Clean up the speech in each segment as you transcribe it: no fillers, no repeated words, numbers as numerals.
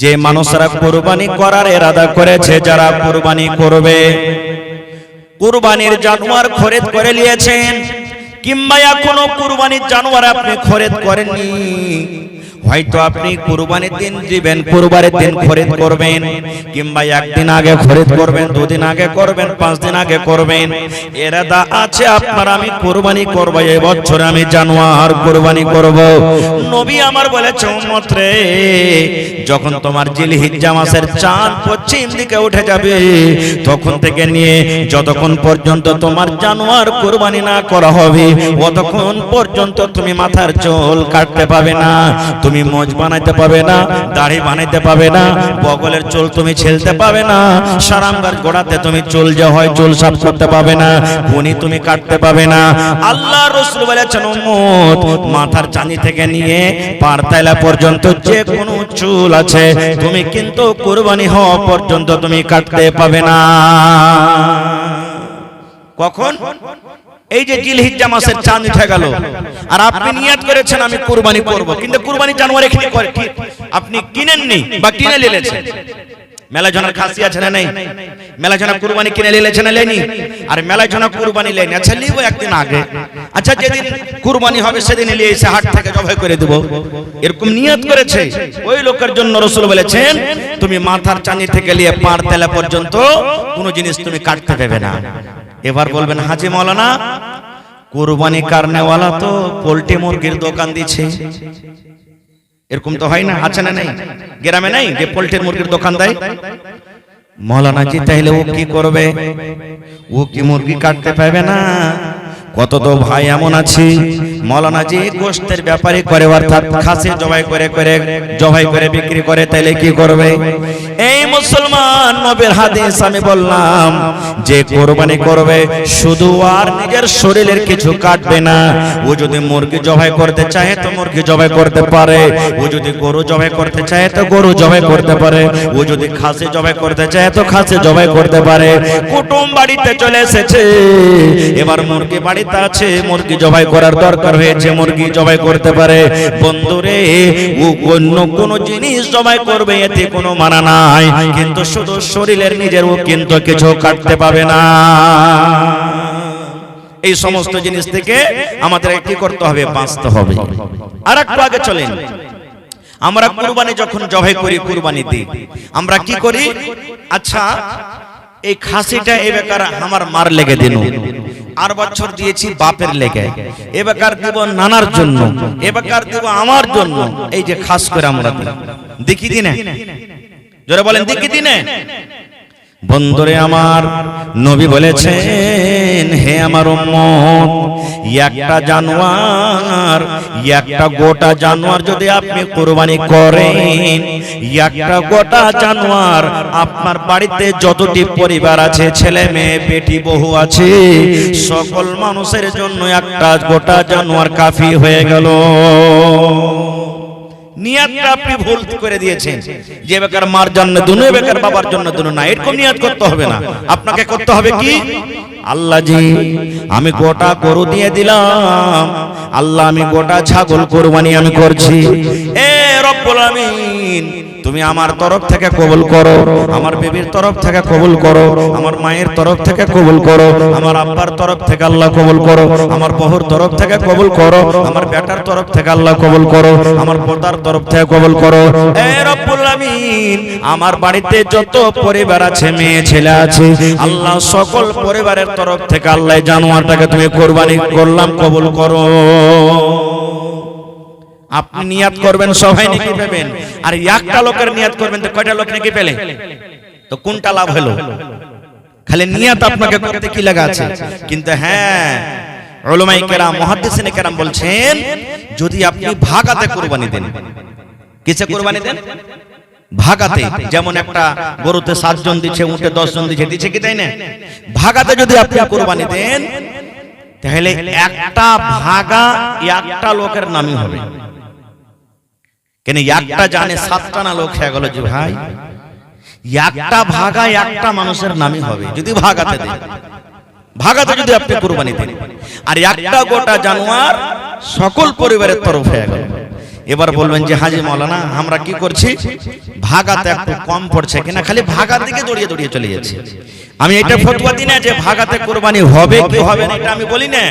যে মানুষরা কুরবানি করার ইরাদা করেছে, যারা কুরবানি করবে, কুরবানির জানোয়ার খরিদ করে নিয়েছেন, কিংবা এখনো কুরবানির জানোয়ার আপনি খরিদ করেননি, হয়তো আপনি কুরবানির দিন দিবেন, কুরবানির দিন খরিদ করবেন, কিংবা একদিন আগে খরিদ করবেন, দুদিন আগে করবেন, 5 দিন আগে করবেন, ইরাদা আছে আপনার আমি কুরবানি করব, এই বছর আমি জানোয়ার কুরবানি করব। নবী আমার বলেছে, উম্মত রে, যখন তোমার জিলহিজ্জা মাসের চাঁদ পশ্চিম দিকে উঠে যাবে, তখন থেকে নিয়ে যতক্ষণ পর্যন্ত তোমার জানোয়ার কুরবানি না করা হবে, ততক্ষণ পর্যন্ত তুমি মাথার চুল কাটতে পাবে না, তুমি মোজ বানাইতে পাবে না, দাড়ি বানাইতে পাবে না, বগলের চুল তুমি ছেলতে পাবে না, সারামগার গোড়াতে তুমি চুল যে হয় চুল সাফ করতে পাবে না, কোনি তুমি কাটতে পাবে না। আল্লাহ রাসূল বলেছেন, উম্মত, মাথার চাঁদি থেকে নিয়ে পার তালা পর্যন্ত যে কোনো চুল আছে তুমি কিন্তু কুরবানি হওয়া পর্যন্ত তুমি কাটতে পাবে না। কখন? এই যে জিলহিজ্জা মাসের চাঁদ উঠে গেল, আর আপনি নিয়ত করেছেন আমি কুরবানি করব, কিন্তু কুরবানি জানোয়ার এখানে করে কি আপনি কিনেননি বা কিনে নিয়েছেন। মেলা জনের খাসি আছে না নেই? মেলা জনা কুরবানি কিনে নিয়েছেন না লেনি? আর মেলা জনা কুরবানি লেনি, আচ্ছা লিবো একদিন আগে, আচ্ছা যেদিন কুরবানি হবে সেদিন নিয়ে এসে হাট থেকে জবাই করে দেব, এরকম নিয়ত করেছে। ওই লোকের জন্য রাসূল বলেছেন, তুমি মাথার চাঁদি থেকে নিয়ে পার তেলা পর্যন্ত কোনো জিনিস তুমি কাটতে দেবে না। এবার বলবেন, হাজি মাওলানা, কুরবানি কারনেওয়ালা তো পোল্ট্রি মুরগির দোকান দিচ্ছে, এরকম তো হয় না? আছে না নেই? গ্রামে নাই যে পোল্ট্রি মুরগির দোকান দেয়? মাওলানা জি, তাইলে ও কি করবে? ও কি মুরগি কাটতে পারবে না? কত তো ভাই এমন আছে, মাওলানা জি গোশতের ব্যাপারে করে, অর্থাৎ খাসি জবাই করে বিক্রি করে, তাইলে কি করবে? এই মুসলমান, নবীর হাদিস আমি বললাম, যে কুরবানি করবে শুধু আর নিজের শরীরের কিছু কাটবে না, ও যদি মুরগি জবাই করতে চায় তো মুরগি জবাই করতে পারে, ও যদি গরু জবাই করতে চায় তো গরু জবাই করতে পারে, ও যদি খাসি জবাই করতে চায় তো খাসি জবাই করতে পারে। কুটুম বাড়িতে চলে এসেছে, এবার মুরগি বাড়িতে আছে, মুরগি জবাই করার দরকার হয়েছে, মুরগি জবাই করতে পারে। বন্ধুরে, ও অন্য কোন জিনিস জবাই করবে এতে কোনো মানা নাই, কিন্তু শুধু শরীরের নিজের ও কিন্তু কিছু কাটতে পাবে না। এই সমস্ত জিনিস থেকে আমাদের কি করতে হবে? বাঁচতে হবে। আর একটু আগে চলেন, আমরা কুরবানি যখন জবাই করি, কুরবানি দিই, আমরা কি করি? আচ্ছা, এই খাসিটা এবার আমার মার লেগে দিন, আর বছর দিয়েছি বাপের লেগে, এবার দিব নানার জন্য, এবার দিব আমার জন্য, এই যে খাস করে আমরা দেখি দিনে, জোরে বলেন দেখি দিনে। বন্ধুরে আমার, নবী বলেছেন, হে আমার উম্মত, একটা জানোয়ার, একটা গোটা জানোয়ার যদি আপনি কুরবানি করেন, একটা গোটা জানোয়ার আপনার বাড়িতে যতটি পরিবার আছে, ছেলে মেয়ে বেটি বহু আছে, সকল মানুষের জন্য একটা গোটা জানোয়ার কাফি হয়ে গেল। নিয়তটা আপনি ভুল করে দিয়েছেন, যে বেকার মার জন্য দুনো, বেকার বাবার জন্য দুনো না, এরকম নিয়ত করতে হবে না। আপনাকে করতে হবে কি? আল্লাহ জি, আমি গোটা গরু দিয়ে দিলাম, আল্লাহ আমি গোটা ছাগল কুরবানি আমি করছি, এ রব্বুল আমিন তুমি আমার তরফ থেকে কবুল করো, আমার বিবির তরফ থেকে কবুল করো, আমার মায়ের তরফ থেকে কবুল করো, আমার আব্বার তরফ থেকে আল্লাহ কবুল করো, আমার বহুর তরফ থেকে কবুল করো, আমার বেটার তরফ থেকে আল্লাহ কবুল করো, আমার পোতার তরফ থেকে কবুল করো। এ রব্বুল আমিন, আমার বাড়িতে যত পরিবার আছে, মেয়ে ছেলে আছে, আল্লাহ সকল পরিবারের তরফ থেকে আল্লাহ জানোয়ারটাকে তুমি কুরবানি করলাম কবুল করো। আপনি নিয়াত করবেন, সবাই নেকি পাবেন, আর একটা লোকের নিয়াত করবেন তো কয়টা লোক নেকি পেলে? তো কোনটা লাভ হলো? খালি নিয়াত আপনাকে করতে কি লাগা আছে? কিন্তু হ্যাঁ, উলামায়ে কেরাম, মুহাদ্দিসিনে কেরাম বলছেন, যদি আপনি ভাগাতে কুরবানি দেন, কিসে কুরবানি দেন? ভাগাতে, যেমন একটা গরুতে 7 জন দিচ্ছে, উটে 10 জন দিচ্ছে কি তাই না? ভাগাতে যদি আপনি কুরবানি দেন, তাহলে একটা ভাগা একটা লোকের নামই হবে। কেন? একটা জানে 7টা না লোক হয়ে গেল যে ভাই, একটা ভাগা একটা মানুষের নামই হবে যদি ভাগাতে দেন। ভাগাতে যদি আপনি কুরবানি দেন, আর একটা গোটা জানোয়ার সকল পরিবারের তরফ হয়ে গেল, এবার বলবেন যে হাজি মাওলানা আমরা কি করছি, ভাগাতে একটু কম পড়ছে কিনা, খালি ভাগার দিকে দৌড়িয়ে দৌড়িয়ে চলে যাচ্ছে। আমি এটা ফতোয়া দিই না যে ভাগাতে কুরবানি হবে কি হবে না, এটা আমি বলি না,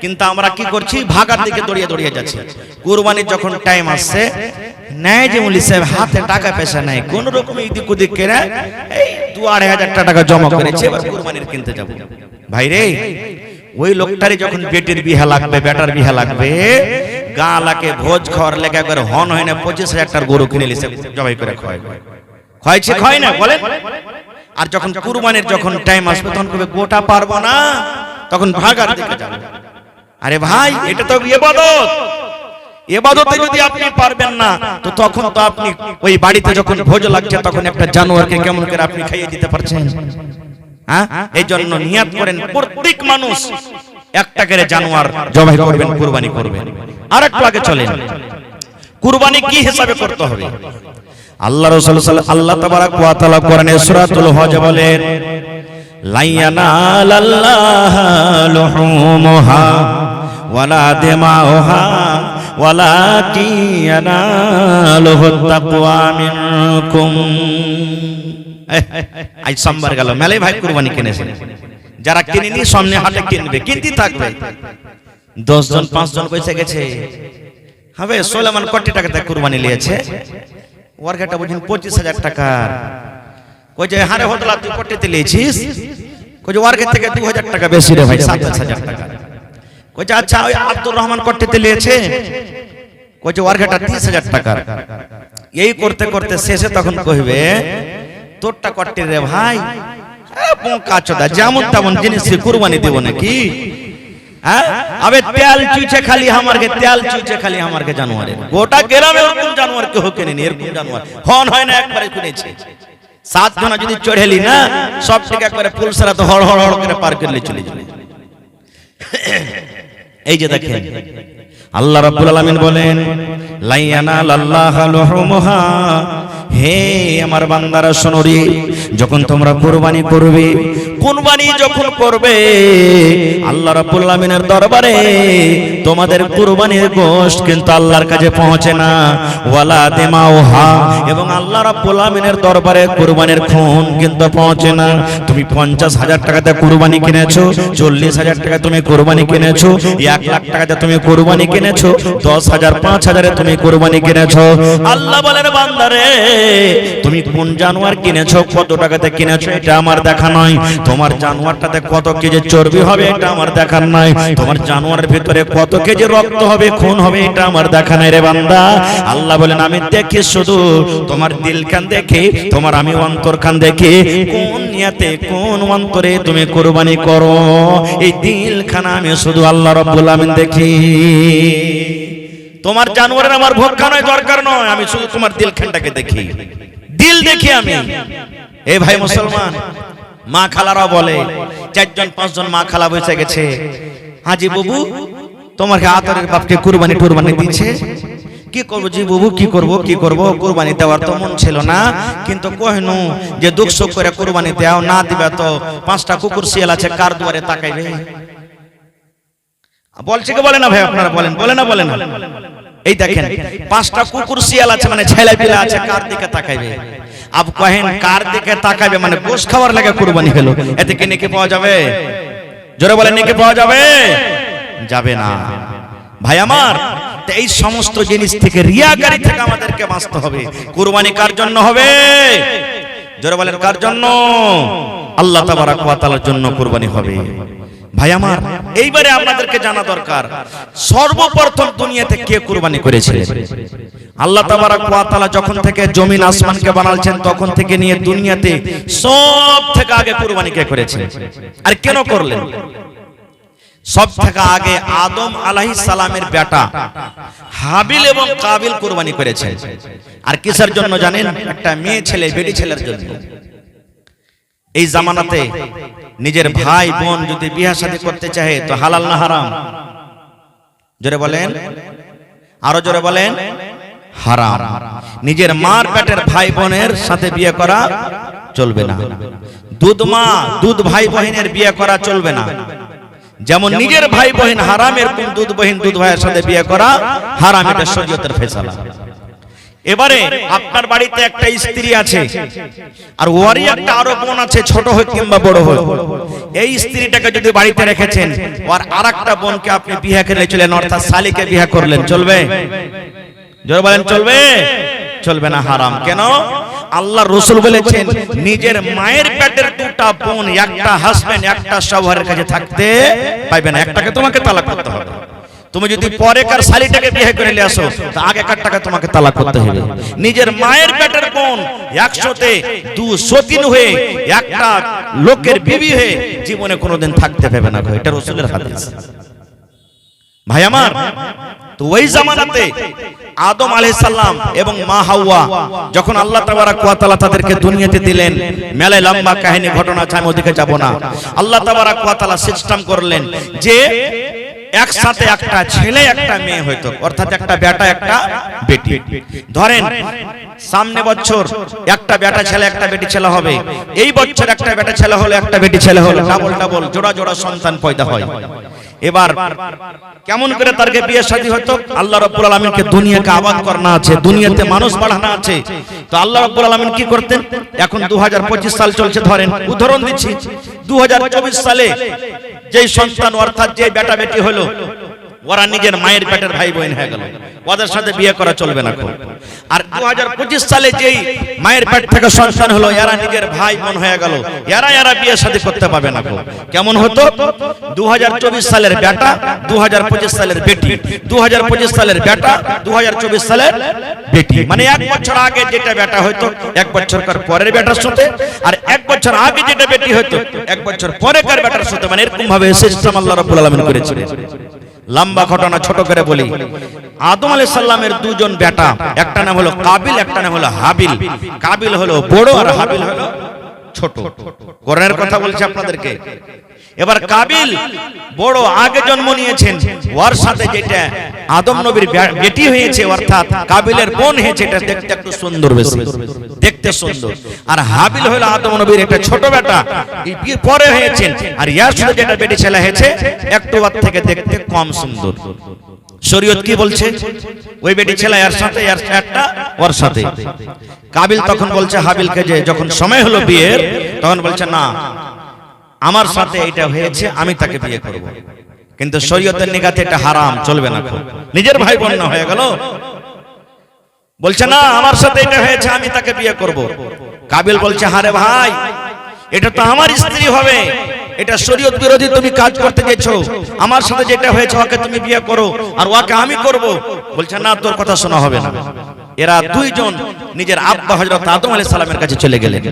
কিন্তু আমরা কি করছি, ভাগার দিকে দৌড়িয়ে দৌড়িয়ে যাচ্ছি। কুরবানির যখন টাইম আসছে, নাই যে মুলি সাহেব হাতে টাকা পয়সা নাই, কোন রকম এদিক ওদিক করে এই 2-2,500 টাকা জমা করেছে, এবার কুরবানির কিনতে যাব। ভাই রে, ওই লোকটারই যখন বেটির বিহা লাগবে, বেটার বিহা লাগবে, গালাকে ভোজ খাওয়ার লেগে একবার হন হয় না 25,000 টাকার গরু কিনে লিছে জবাই করে খাওয়াইছে, খায় না বলেন। আর যখন কুরবানির যখন টাইম আসবে তখন কবে গোটা পারবো না, তখন ভাগার দিকে যাবে। আরে ভাই, এটা তো ইবাদত, ইবাদতে যদি আপনি পারবেন না, তো তখন তো আপনি ওই বাড়িতে যখন ভোজ লাগছে তখন একটা জানোয়ারকে কেমন করে আপনি খাইয়ে দিতে পারছেন? হ্যাঁ, এই জন্য নিয়াত করেন প্রত্যেক মানুষ একটা করে জানোয়ার জবাই করবেন, কুরবানি করবেন। আর একটু আগে চলেন, কুরবানি কি হিসাবে করতে হবে। আল্লাহ রাসূল আল্লাহ তাবারাক ওয়া তাআলা কোরআনে সূরাতুল হজ বলেন, লা ইয়ানালাল্লাহু লুহুমুহা ওয়ালা দিমাউহা ওয়ালাকিন ইয়ানালুহুত তাকওয়া মিনকুম। আজ সোমবার গেল, মেলে ভাই কুরবানি কিনেছেন, যারা কিনেনি সামনে হাটে কিনবে, কিনতে থাকবে। 10 জন 5 জন পয়সা গেছে, হবে সুলাইমান কোটি টাকা দিয়ে কুরবানি নিয়েছে, ওয়ার্কাটা বুঝুন 25,000 টাকা। কই যে হারে হদলা তুই কোটিতে নিয়েছিস, কই যে ওয়ার্কের থেকে 2,000 টাকা বেশি রে ভাই, 27,000 টাকা। কই যে আচ্ছা ওই আব্দুর রহমান কোটিতে নিয়েছে, কই যে ওয়ার্কাটা 30,000 টাকা। এই করতে করতে শেষে তখন কইবে তোরটা কট্টি রে ভাই, বোকা চোদা, যেমন তেমন জিনিস কুরবানি দেব নাকি? হ্যাঁ, আবে তেল চুইছে খালি আমারকে, তেল চুইছে খালি আমারকে জানোয়ারের, গোটা গ্রামে এরকম জানোয়ার কেউ কেনেনি, এরকম জানোয়ার হন হয় না একবারে কিনেছে। 7 জন যদি চড়েলি না, সব থেকে একবারে ফুলসরা তো হড় হড় হড় করে পার করলে চলে যাবে। এই যে দেখেন আল্লাহ রাব্বুল আলামিন বলেন, লা ইয়ানালাল্লাহু লুহুমুহা, হে আমার বান্দারা শোনো রে, যখন তোমরা কুরবানি করবে, কুরবানি যখন করবে আল্লাহ রাব্বুল আলামিনের দরবারে তোমাদের কুরবানির গোশত কিন্তু আল্লাহর কাছে পৌঁছে না, ওয়ালা দিমাউহা, এবং আল্লাহ রাব্বুল আলামিনের দরবারে কুরবানির খুন কিন্তু পৌঁছে না। তুমি 50,000 টাকাতে কুরবানি কিনেছো, 40,000 টাকা তুমি কুরবানি কিনেছো, 1 লাখ টাকাতে তুমি কুরবানি কিনেছো, 10,000 5,000 এ তুমি কুরবানি কিনেছো। আল্লাহ বলেন বান্দারে, তুমি কোন জানোয়ার কিনেছো, কত টাকাতে কিনেছো, এটা আমার দেখা নয়। তোমার জানোয়ারটাতে কত কেজি চর্বি হবে, এটা আমার দেখার নাই। তোমার জানোয়ারের ভিতরে কত কেজি রক্ত হবে, খুন হবে, এটা আমার দেখা নাই রে বান্দা। আল্লাহ বলেন আমি দেখি শুধু তোমার দিল কান দেখি, তোমার আমি অন্তর কান দেখি, কোন নিয়তে কোন অন্তরে তুমি কুরবানি করো, এই দিল খানা আমি শুধু আল্লাহ রাব্বুল আমিন দেখি। তোমার জানোয়ারের আমার ভোগ খানোর দরকার নয়, আমি শুধু তোমার দিল খানটাকে দেখি, দিল দেখি আমি। এই ভাই মুসলমান, মা খালারা বলে, 4 জন 5 জন মা খালা বসে গেছে, হাজি বাবু তোমাকে আদরের বাপকে কুরবানি টুরবানি দিচ্ছে, কি করবো জি বাবু, কি করব, কুরবানি দেওয়ার তো মন ছিল না, কিন্তু কহনু যে দুঃখ সুখ করে কুরবানি দাও, না দিবে তো 5টা কুকুর শিয়াল আছে, কার দুয়ারে তাকাইবে? বলছে কি বলে না ভাই, আপনারা বলেন, বলে না বলে না? এই দেখেন 5টা কুকুর শিয়াল আছে, মানে ছেলে পিলা আছে, কার দিকে তাকাইবে? আব কহেন কার দিকে তাকাইবে মানে গোশ খাওয়ার লাগে কুরবানি হলো, এতে কি নেকি পাওয়া যাবে? জোরে বলেন, নেকি পাওয়া যাবে? যাবে না ভাই আমার। এই সমস্ত জিনিস থেকে, রিয়াকারি থেকে আমাদেরকে বাঁচতে হবে। কুরবানি কার জন্য হবে? জোরে বলেন, কার জন্য? আল্লাহ তাবারাক ওয়া তাআলার জন্য কুরবানি হবে। ভাই আমার, এইবারে আপনাদেরকে জানা দরকার সর্বপ্রথম দুনিয়াতে কে কুরবানি করেছিলেন? আল্লাহ তাবারাক ওয়া তাআলা যখন থেকে জমিন আসমানকে বানালছেন তখন থেকে নিয়ে দুনিয়াতে সব থেকে আগে কুরবানি কে করেছেন? আর কেন করলেন? সব থেকে আগে আদম আলাইহিস সালামের বেটা হাবিল এবং কাবিল কুরবানি করেছেন। আর কিসের জন্য জানেন? একটা মেয়ে ছেলে, বেটি ছেলের জন্য। এই জামানাতে নিজের ভাই বোন যদি বিয়ে শাদী করতে চায় তো হালাল না হারাম? জোরে বলেন, আরো জোরে বলেন, হারাম। নিজের মার পেটের ভাই বোনের সাথে বিয়ে করা চলবে না। দুধ মা দুধ ভাই বোনের বিয়ে করা চলবে না। যেমন নিজের ভাই বোন হারাম, এরকম দুধ বহিন দুধ ভাইয়ের সাথে বিয়ে করা হারাম, এটা শরীয়তের ফয়সালা। এবারে আপনার বাড়িতে একটা স্ত্রী আছে আর ওরই একটা আরো বোন আছে, ছোট হোক কিংবা বড় হোক, এই স্ত্রীটাকে যদি বাড়িতে রেখেছেন আর আরেকটা বোনকে আপনি বিয়ে করে চলেন, অর্থাৎ শালীকে বিয়ে করলেন, চলবে? জোরে বলেন চলবে? চলবে না, হারাম। কেন? আল্লাহ রাসূল বলেছেন নিজের মায়ের পেটের দুটা বোন একটা হাজবেন্ড একটা শাওহারের কাছে থাকতে পাইবে না, একটাকে তোমাকে তালাক করতে হবে। তুমি যদি পরেকার শালীটাকে বিয়ে করে নিয়ে আসো তো আগেকারটাকে তোমাকে তালাক করতে হবে। নিজের মায়ের পেটের বোন 100তে 203 হয়ে একটা লোকের বিবি হয়ে জীবনে কোনোদিন থাকতে পাবে না, এটা রাসূলের হাদিস। ভাই আমার, তো ওই জামানাতে আদম আলাইহিস সালাম এবং মা হাওয়া যখন আল্লাহ তাবারক ওয়া তাআলা তাদেরকে দুনিয়াতে দিলেন, মেলায় লম্বা কাহিনী ঘটনা আছে, আমি ওদিকে যাব না। আল্লাহ তাবারক ওয়া তাআলা সিস্টেম করলেন যে একসাথে একটা ছেলে একটা মেয়ে হইতো, অর্থাৎ একটা বেটা একটা বেটি। ধরেন সামনে বছর একটা বেটা ছেলে একটা বেটি ছেলে হবে, এই বছর একটা বেটা ছেলে হলো একটা বেটি ছেলে হলো, ডাবল ডাবল জোড়া জোড়া সন্তান পয়দা হয়। এবার কেমন করে তারকে বিয়ে শাদী হতো? আল্লাহ রাব্বুল আলামিনকে দুনিয়াকে আবাদ করানো আছে, দুনিয়াতে মানুষ বাড়ানো আছে, তো আল্লাহ রাব্বুল আলামিন কি করতেন? এখন 2025 সাল চলছে, ধরেন উদাহরণ দিচ্ছি, 2024 সালে যেই সন্তান অর্থাৎ যে বেটা বেটি হলো ওরা নিজের মায়ের পেটের ভাই বোন হয়ে গেল, ওদের সাথে বিয়ে করা চলবে না। আর 2025 সালে যেই মায়ের পেট থেকে সন্তান হলো এরা নিজের ভাই বোন হয়ে গেল, এরা বিয়ে শাদী করতে পারবে না। কেমন হতো? 2024 সালের বেটা 2025 সালের বেটি, 2025 সালের বেটা 2024 সালের বেটি, মানে এক বছর আগে যেটা বেটা হয়তো এক বছর পরের বেটার সাথে, আর এক বছর আগে যেটা বেটি হয়তো এক বছর পরেকার বেটার সাথে, মানে এরকম ভাবে সিস্টেম আল্লাহ রাব্বুল আলামিন করেছিলেন। লম্বা ঘটনা ছোট করে বলি, আদম আলাইহিস সালামের দুজন বেটা, একটা নাম হলো কাবিল, একটা নাম হলো হাবিল। কাবিল হলো বড় আর হাবিল হলো ছোট। কোরআনের কথা বলছি আপনাদেরকে। এবার কাবিল বড় আগে জন্ম নিয়েছেন, ওর সাথে যেটা আদম নবীর বেটি হয়েছে অর্থাৎ কাবিলের বোন হয়েছে, এটা দেখতে একটু সুন্দর, বেশি দেখতে সুন্দর। আর হাবিল হলো আদম নবীর একটা ছোট বেটা, এই পরে হয়েছেন, আর ইয়ার সাথে যেটা বেটি ছেলে হয়েছে একটু ওর থেকে দেখতে কম সুন্দর। শরীয়ত কি বলছে? ওই বেটি ছেলে এর সাথে এর একটা ওর সাথে। কাবিল তখন বলছে হাবিলকে যে যখন সময় হলো বিয়ের, তখন বলছে না আমার সাথে এটা হয়েছে, আমি তাকে বিয়ে করব। কিন্তু শরীয়তের নিগাতে এটা হারাম, চলবে না। নিজের ভাই বোন না হয়ে গেল, বলছে না আমার সাথে এটা হয়েছে আমি তাকে বিয়ে করব। কাবিল বলছে হারে ভাই এটা তো আমার স্ত্রী হবে, এটা শরীয়ত বিরোধী তুমি কাজ করতে গেছো, আমার সাথে যেটা হয়েছে ওকে তুমি বিয়ে করো আর ওকে আমি করব। বলছে না তোর কথা শোনা হবে না। এরা দুইজন নিজের আব্বা হযরত আদম আলাইহিস সালামের কাছে চলে গেলেন।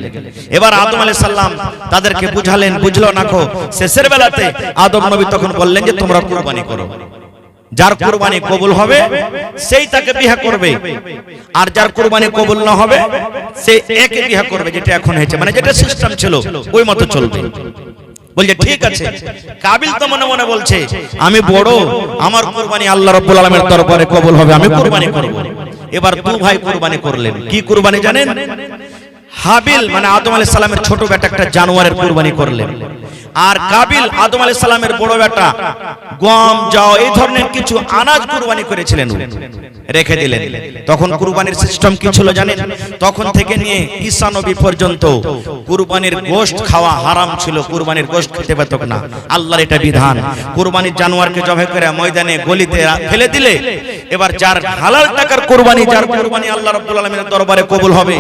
এবার আদম আলাইহিস সালাম তাদেরকে বুঝালেন, বুঝলো না কো। শেষের বেলাতে আদম নবী তখন বললেন যে তোমরা কুরবানি করো, যার কুরবানি কবুল হবে সেই তাকে বিয়ে করবে, আর যার কুরবানি কবুল না হবে সে একে বিয়ে করবে, যেটা এখন হয়েছে, মানে যেটা সিস্টেম ছিল ওই মতো চলবে। বলছে ঠিক আছে। কাবিল তো মনে মনে বলছে আমি বড়, আমার কুরবানি আল্লাহ রাব্বুল আলামিনের দরবারে কবুল হবে, আমি কুরবানি করব। এবার দু ভাই কুরবানি করলেন। কি কুরবানি জানেন? হাবিল মানে আদম আলাইহিস সালামের ছোট বেটা একটা জানোয়ারের কুরবানি করলেন, আর কাবিল আদম আলাইহিস সালামের বড় বেটা গম জও এই ধরনের কিছু আনাজ কুরবানি করেছিলেন, রেখে দিলেন। তখন কুরবানির সিস্টেম কি ছিল জানেন? তখন থেকে নিয়ে ঈসা নবী পর্যন্ত কুরবানির গোশত খাওয়া হারাম ছিল, কুরবানির গোশত খেতে পেত না। আল্লাহর এটা বিধান। কুরবানির জানোয়ারকে জবাই করে ময়দানে গলিতে ফেলে দিলে এবার যার হালাল টাকার কুরবানি, যার কুরবানি আল্লাহ রাব্বুল আলামিনের দরবারে কবুল হবে,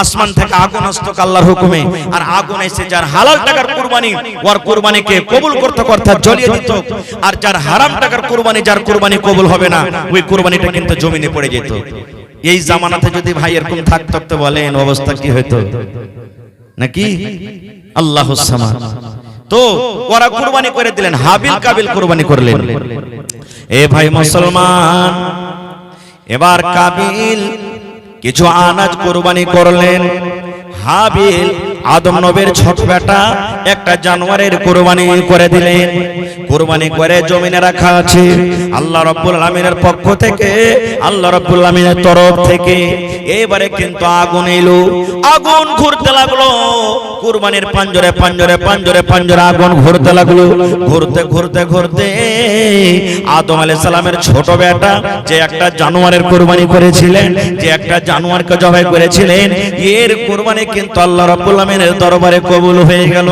আসমান থেকে আগুন আসতো আল্লাহর হুকুমে, আর আগুন এসে যার হালাল টাকার কুরবানি ওর কুরবানিকে কবুল করতে করতে জ্বলিয়ে দিত, আর যার হারাম টাকার কুরবানি, যার কুরবানি কবুল হবে না ওই কুরবানিটা কিন্তু জমিনে পড়ে যেত। এই জামানাতে যদি ভাই এরকম থাকতে বলেন অবস্থা কি হতো নাকি? আল্লাহুস সামাদ। তো ওরা কুরবানি করে দিলেন, হাবিল কাবিল কুরবানি করলেন। এ ভাই মুসলমান, এবার কাবিল কিছু আনাজ কুরবানি করলেন, হাবিল আদম নবীর ছোট বেটা একটা জানোয়ারের কুরবানি করে দিলেন। কুরবানি করে জমিনে রাখা আছে আল্লাহ রাব্বুল আলামিনের পক্ষ থেকে, আল্লাহ রাব্বুল আলামিনের তরফ থেকে। এবারে কিন্তু আগুন এলো, আগুন ঘুরতে লাগলো, কুরবানির পাঞ্জরে পাঞ্জরে পাঞ্জরে পাঞ্জরে আগুন ঘুরতে লাগলো। ঘুরতে ঘুরতে ঘুরতে আদম আলাইহিস সালামের ছোট বেটা যে একটা জানোয়ারের কুরবানি করেছিলেন, যে একটা জানোয়ারকে জবাই করেছিলেন, এর কুরবানি কিন্তু আল্লাহ রাব্বুল আলামিনের দরবারে কবুল হয়ে গেল।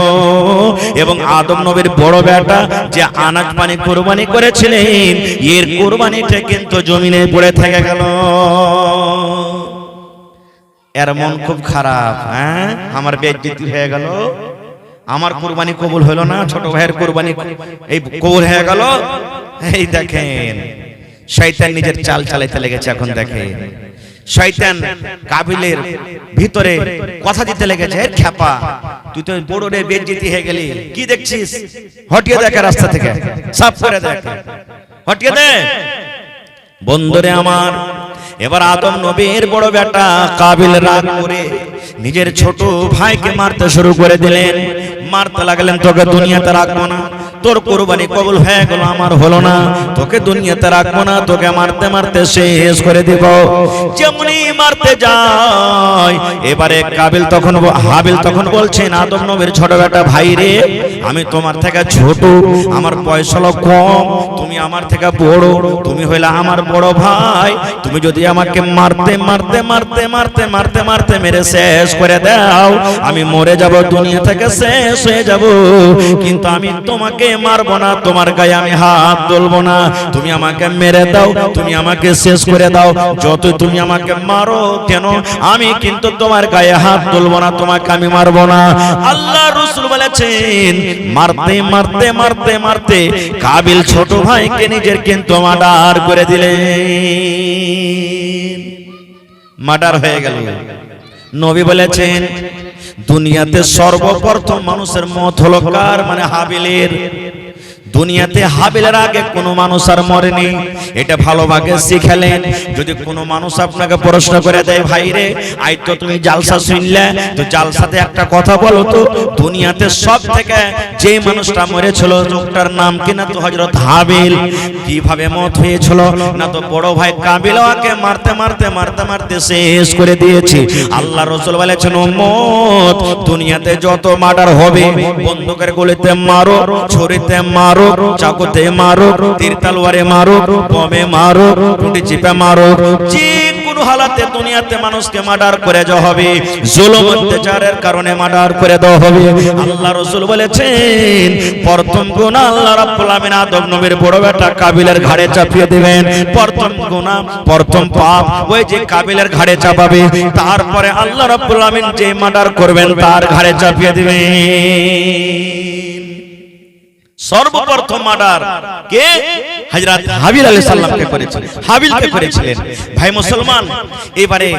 এবং আদম নবীর বড় বেটা যে আনাজ পানি কুরবানি করেছিলেন, এর কুরবানিটা কিন্তু জমিনে পড়ে থেকে গেল। এর মন খুব খারাপ, হ্যাঁ আমার বেইজ্জতি হয়ে গেল, আমার কুরবানি কবুল হলো না, ছোট ভাইয়ের কুরবানি এই কবুল হয়ে গেল। এই দেখেন শয়তান নিজের চাল চালাইতে লেগেছে। এখন দেখেন শয়তান কাবিলের ভিতরে কথা দিতে লেগেছে, খেপা তুই তো বড় রে বেইজ্জতি হয়ে গেলি, কি দেখছিস, হটিয়ে দেখ রাস্তা থেকে, সাফ করে দেখ, হটিয়ে দে। বন্ধুরে আমার, এবার আদম নবীর বড় বেটা কাবিল রাগ করে নিজের ছোট ভাইকে মারতে শুরু করে দিলেন। মারতে লাগলেন, তোকে দুনিয়াতে রাখবো না, তোর কুরবানি কবুল হয়ে গেল, আমার হলো না, তোকে দুনিয়াতে রাখবো না, তোকে মারতে মারতে শেষ করে দিব। যেমনি মারতে যায়, এবারে কাবিল তখন হাবিল তখন বলছেন, আদম নবীর ছোট বেটা, ভাই রে আমি তোমার থেকে ছোট, আমার পয়সা কম, তুমি আমার থেকে বড়, তুমি হইলে আমার বড় ভাই, তুমি যদি আমাকে মারতে মারতে মারতে মারতে মারতে মারতে মেরে শেষ করে দাও, আমি মরে যাব, দুনিয়া থেকে শেষ হয়ে যাব, কিন্তু আমি তোমাকে মারবো না, তোমার গায়ে আমি হাত তুলবো না, তুমি আমাকে মেরে দাও, তুমি আমাকে শেষ করে দাও, যত তুমি আমাকে মারো কেন আমি কিন্তু তোমার গায়ে হাত তুলবো না, তোমাকে আমি মারবো না। আল্লাহ রাসূল বলেছেন, মারতে মারতে মারতে মারতে কাবিল ছোট ভাইকে নিজের কিন্তু মার্ডার করে দিলেন, মার্ডার হয়ে গেল। নবী বলেছেন, দুনিয়াতে সর্বপ্রথম মানুষের মত হলো কার, মানে হাবিলের। দুনিয়াতে হাবিলের আগে কোনো মানুষ আর মরেনি, এটা ভালোভাবে শিখালেন। যদি কোনো মানুষ আপনাকে প্রশ্ন করে দেয়, ভাই রে আই তো তুমি জালসা শুনলে, তো জালসাতে একটা কথা বলো তো, দুনিয়াতে সব থেকে যে মানুষটা মরেছিল লোকটার নাম কিনা তো হযরত হাবিল। কিভাবে মত হয়েছিল না, তো বড় ভাই কাবিল ওকে মারতে মারতে মারতে মারতে শেষ করে দিয়েছে। আল্লাহ রাসূল বলেছেন, উম্মত দুনিয়াতে যত মার্ডার হবে, বন্দুকের গুলিতে মারো, ছুরিতে মারো, চাকুতে মারো, তীর তলোয়ারে মারো, বোমে মারো, টুটি চিপে মারো, যে কোনো হালাতে দুনিয়াতে মানুষকে মার্ডার করে দেওয়া হবে, জুলুম অত্যাচারের কারণে মার্ডার করে দেওয়া হবে। আল্লাহ রাসূল বলেছেন, প্রথম গুনাহ আল্লাহ রাব্বুল আমিন আদম নবীর বড় বেটা কাবিলের ঘাড়ে চাপিয়ে দিবেন। প্রথম গুনাহ, প্রথম পাপ ওই যে কাবিলের ঘাড়ে চাপাবে, তারপরে আল্লাহ রাব্বুল আমিন যে মার্ডার করবেন তার ঘাড়ে চাপিয়ে দিবেন। সর্বপ্রথম মার্ডার কে? হযরত হাবিল আলাইহিস সালামকে করেছিলেন, হাবিলকে করেছিলেন। ভাই মুসলমান, এবারে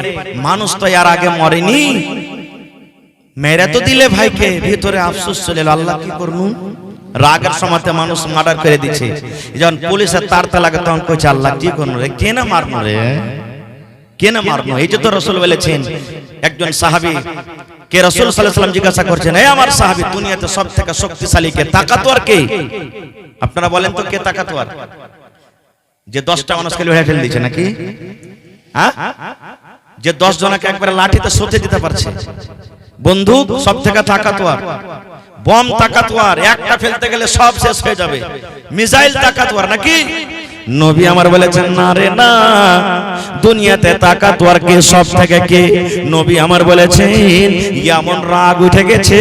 মানুষ তো এর আগে মরেনি, মেরে তো দিলে ভাইকে, ভিতরে আফসোস চলে এলো, আল্লাহ কি করনু, রাগের সময়তে মানুষ মার্ডার করে দিচ্ছে। যখন পুলিশের তাড়তে লাগে তখন কইছে, আল্লাহ কি করনু রে, কে না মারনো রে, কে না মারনো। এই যে তো রাসূল বলেছেন, একজন সাহাবী কে রাসূল সাল্লাল্লাহু আলাইহি ওয়াসাল্লাম জিজ্ঞাসা করছেন, এই আমার সাহাবী, দুনিয়াতে সবথেকে শক্তিশালী কে, তাকাতওয়ার কে? আপনারা বলেন তো কে তাকাতওয়ার? যে 10টা মানুষকে লুহে ফেলে দিয়েছে নাকি, হ্যাঁ, যে 10 জনকে একবারে লাঠিতে সতে দিতে পারছে। বন্দুক সবথেকে তাকাতওয়ার, বম তাকাতওয়ার, একটা ফেলতে গেলে সব শেষ হয়ে যাবে। মিসাইল তাকাতওয়ার নাকি? নবী আমার বলেছেন, না রে না, দুনিয়াতে তাকাতওয়ার কে, সব থেকে কে? নবী আমার বলেছেন, এমন রাগ উঠে গেছে,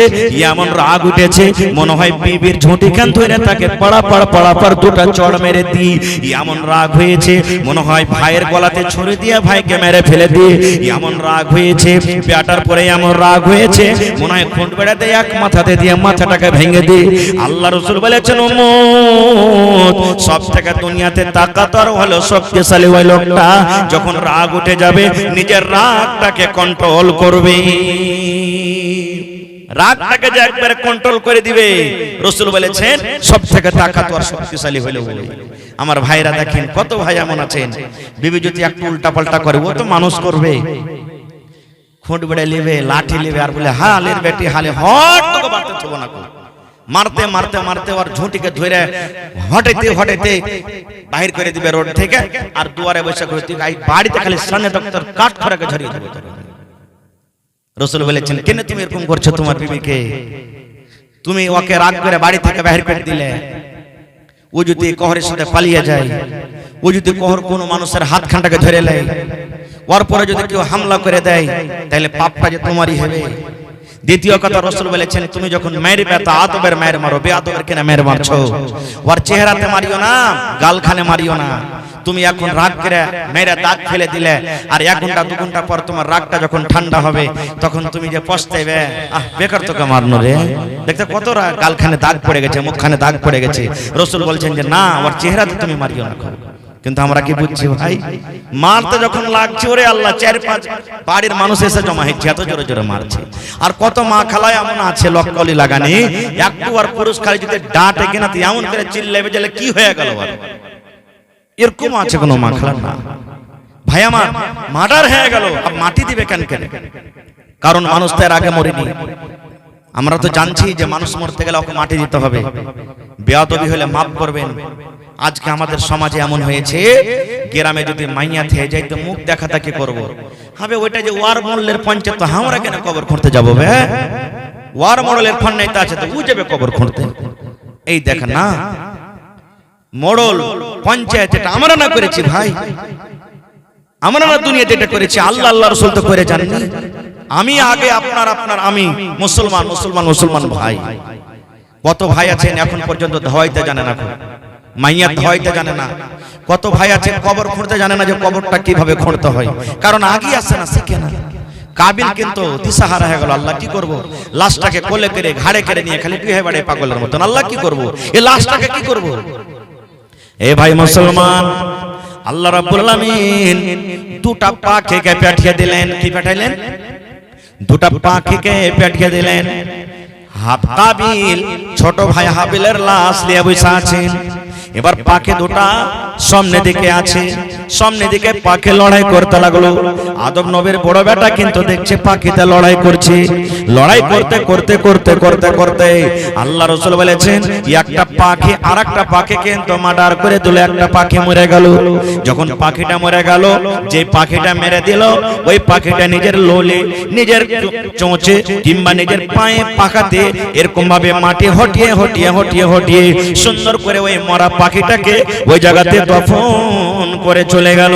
এমন রাগ উঠেছে, মনে হয় বিবির ঝুঁটি খান ধরে তাকে পাড়া পাড়া পাড়া পাড় দুটা চড় মেরে দিই, এমন রাগ হয়েছে, মনে হয় ভাইয়ের গলাতে ছুরি দিয়ে ভাইকে মেরে ফেলে দিই, এমন রাগ হয়েছে, বেটার পরে এমন রাগ হয়েছে, মনে হয় খুঁট বেড়াতে এক মাথাতে দিয়ে মাথাটাকে ভেঙে দিই। আল্লাহ রাসূল বলেছেন, উম্মত সব থেকে দুনিয়াতে তাকাতওয়ার হলো শক্তিশালী ওই লোকটা, যখন রাগ উঠে যাবে নিজের রাগটাকে কন্ট্রোল করবে, রাগটাকে যে একবারে কন্ট্রোল করে দিবে। রাসূল বলেছেন, সব থেকে তাকাতওয়ার শক্তিশালী হলো ওই। আমার ভাইরা দেখেন, কত ভাই এমন আছেন, বিবি যদি একটু উল্টা পাল্টা করে, ও তো মানুষ করবে, খুঁট বেড়ে নেবে, লাঠি নেবে, আর বলে হালের বেটি হালে, হট তোকে বাড়তে থবো না, মারতে মারতে মারতে ওর ঝুঁটিকে ধরে হটাইতে হটাইতে বাহির করে দিবে রোড থেকে, আর দুয়ারে বসে করে দিবে, বাড়িতে খালি সামনে ডক্টর কাঠ খড়াকে ঝরিয়ে দেবে। রাসূল বলেছেন, কেন তুমি এরকম করছো তোমার বিবিকে? তুমি ওকে রাগ করে বাড়ি থেকে বাইরে করে দিলে, ও যদি কোহরের সাথে পালিয়ে যায়, ও যদি কোহর কোনো মানুষের হাত খানটাকে ধরে নেয়, ওর পরে যদি কেউ হামলা করে দেয়, তাহলে পাপটা যে তোমারই হবে। দ্বিতীয় কথা, রাসূল বলেছেন, তুমি যখন মায়ের বেতা আদবের মায়ের মারো, বেআদবের কেন মায়ের মারছো? ওর চেহারাতে মারিও না, গালখানে মারিও না। তুমি এখন রাগ করে মেরে দাগ ফেলে দিলে, আর 1 ঘন্টা 2 ঘন্টা পর তোমার রাগটা যখন ঠান্ডা হবে, তখন তুমি যে পস্তাইবে, বেকার তোকে মারনো রে। দেখতে কত গালখানে দাগ পড়ে গেছে, মুখখানে দাগ পড়ে গেছে। রাসূল বলছেন যে না, ওর চেহারাতে তুমি মারিও না। কিন্তু আমরা কি বুঝছি ভাই? মারতে যখন লাগছে, ওরে আল্লাহ, 4-5 বাড়ির মানুষ এসে জমা হচ্ছে, এত জোরে জোরে মারছে। আর কত মা খালায় এমন আছে লক্কলি লাগানি, একটু আর পুরুষ খালি যদি ডাঁটে কিনা তো এমন করে চিল্লাবে যে কি হয়ে গেল। এরকম আছে কোনো মা খালার না ভাই আমার, মার্ডার হয়ে গেল, মাটি দিবে কেন? কারণ মানুষ তার আগে মরেনি। আমরা তো জানছি যে মানুষ মরতে গেলে ওকে মাটি দিতে হবে। বেয়াদবি হলে মাফ করবেন। আজকে আমাদের সমাজে এমন হয়েছে, গ্রামে যদি মাইয়া থেকে যাই তো মুখ দেখাতা কি করবো? হবে ওইটা যে ওয়ার মডেলের পঞ্চায়েত, আমরা কেন কবর খুঁড়তে যাবো? ওয়ার মডেলের পঞ্চায়েত আছে তো ও যাবে কবর খুঁড়তে? এই দেখেন না, মডেল পঞ্চায়েত এটা আমরা না করেছি ভাই, আমরা না দুনিয়াতে এটা করেছি, আল্লাহ আল্লাহ রাসূল তো করে জানেন। আমি আগে, আপনার আমি, মুসলমান মুসলমান মুসলমান ভাই। কত ভাই আছেন এখন পর্যন্ত ধোয়াইতে জানে না, মাইয়া ধোয়াইতে জানে না। কত ভাই আছেন কবর খুঁড়তে জানে না, যে কবরটা কিভাবে খুঁড়তে হয়, কারণ আগে আসে না, শিখে না। কাবিল কিন্তু দিশাহারা হয়ে গেল। আল্লাহ কি করবো? লাশটাকে কোলে করে ঘাড়ে করে নিয়ে খালি বিয়ে বাড়ে পাগলের মতন। আল্লাহ কি করবো? এই লাশটাকে কি করবো? এ ভাই মুসলমান, আল্লাহ রাব্বুল আলামিন 2টা পাখিকে পাঠিয়ে দিলেন। কি পাঠাইলেন? 2টা পাখিকে পাঠিয়ে দিলেন। কাবিল ছোট ভাই হাবিলের লাশ নিয়ে বসে আছেন। এবার পাখি 2টা সামনে দিকে আছে, সামনে দিকে পাখি লড়াই করতে লাগলো। আদম নবীর বড় বেটা কিন্তু দেখছে পাখিতে লড়াই করছে। লড়াই করতে করতে করতে করতে করতে আল্লাহ রাসূল বলেছেন, একটা পাখি আরেকটা পাখি কিন্তু মার্ডার করে দিল, একটা পাখি মরে গেল। যখন পাখিটা মরে গেল, যে পাখিটা মেরে দিল, ওই পাখিটা নিজের লোলে, নিজের চোঁচে কিংবা নিজের পায়ে পাখাতে এরকম ভাবে মাটি হটিয়ে হটিয়ে হটিয়ে হটিয়ে সুন্দর করে ওই মরা পাখিটাকে ওই জায়গাতে দফন করে চলে গেল।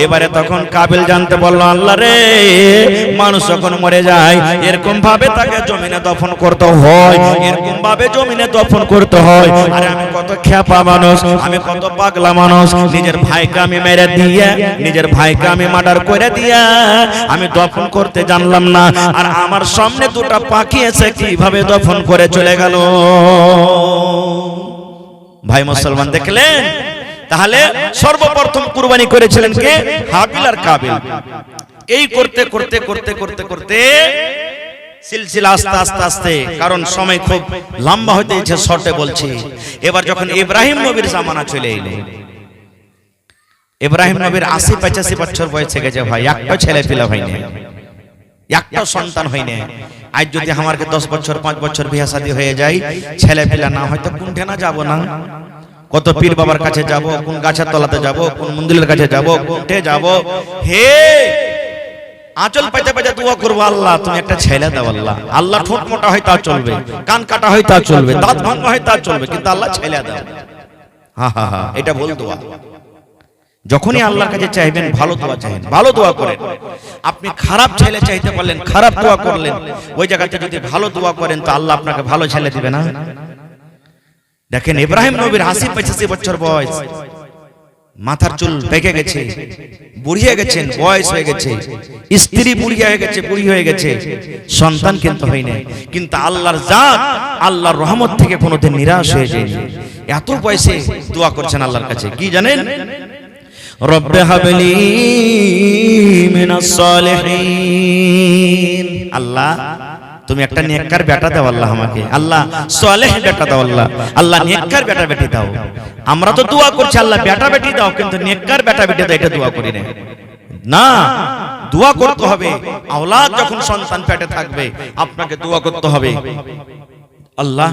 এবারে তখন কাবিল জানতে বলল, আল্লাহ রে, মানুষ যখন মরে যায় এরকম ভাবে তাকে জমিনে দফন করতে হয়, এরকম ভাবে জমিনে দফন করতে হয়। আর আমি কত খেপা মানুষ, আমি কত পাগলা মানুষ, নিজের ভাইকে আমি মেরে দিয়ে, নিজের ভাইকে আমি মার্ডার করে দিয়ে আমি দফন করতে জানলাম না, আর আমার সামনে 2টা পাখি এসে কিভাবে দফন করে চলে গেল। ভাই মুসলমান দেখলেন? তাহলে সর্বপ্রথম কুরবানি করেছিলেন কে? হাবিল আর কাবিল। এই করতে করতে করতে করতে করতে সিলসিলা আস্তে আস্তে আস্তে, কারণ সময় খুব লম্বা হতে ইচ্ছে, শর্টে বলছি। এবার যখন ইব্রাহিম নবীর জামানা চলে এলো, ইব্রাহিম নবীর 80-85 বছর বয়স হয়ে গেছে ভাই, একটা ছেলে পেলে হয়নি, একটা সন্তান হয়নি। আজ যদি আমাকে 10 বছর 5 বছর বিয়ে শাদী হয়ে যায়, ছেলে পেলে না হয়তো কোনঠে না যাব না, কত পীর বাবার কাছে যাব, কোন গাছের তলাতে যাব, কোন মন্দিরের কাছে যাব, কোনঠে যাব, হে আঁচল পাইতে পাইতে দোয়া করবো, আল্লাহ তুমি একটা ছেলে দাও। আল্লাহ, আল্লাহ ঠোঁট মোটা হয় তা চলবে, কান কাটা হয় তা চলবে, দাঁত ভাঙা হয় তা চলবে, কিন্তু আল্লাহ ছেলে দাও। হা হা হা, এটা বল দোয়া। যখনই আল্লাহর কাছে চাইবেন, ভালো দোয়া চাইবেন, ভালো দোয়া করেন। আপনি খারাপ ছেলে চাইতে পারলেন, খারাপ দোয়া করলেন, ওই জায়গাতে যদি ভালো দোয়া করেন তো আল্লাহ আপনাকে ভালো ছেলে দিবে না। দেখেন ইব্রাহিম নবীর 80-85 বছর বয়স, মাথার চুল পেকে গেছে, বুড়িয়ে গেছেন, বয়স হয়ে গেছে, স্ত্রী বুড়িয়ে হয়ে গেছে, বুড়ি হয়ে গেছে, সন্তান কিন্তু হয়নি। কিন্তু আল্লাহর জাত, আল্লাহর রহমত থেকে কোনোদিন নিরাশ হয়ে যায়নি। এত বয়সে দোয়া করছেন আল্লাহর কাছে, কি জানেন? রব্বে হাবলি মিনাস সালিহিন, আল্লাহ তুমি একটা নেককার বেটা দাও আল্লাহ আমাকে, আল্লাহ সালেহ বেটা দাও আল্লাহ, আল্লাহ নেককার বেটা বেটি দাও। আমরা তো দোয়া করছি আল্লাহ বেটা বেটি দাও, কিন্তু নেককার বেটা বেটি দাও এটা দোয়া করি না। দোয়া করতে হবে, আওলাদ যখন সন্তান পেটে থাকবে আপনাকে দোয়া করতে হবে, আল্লাহ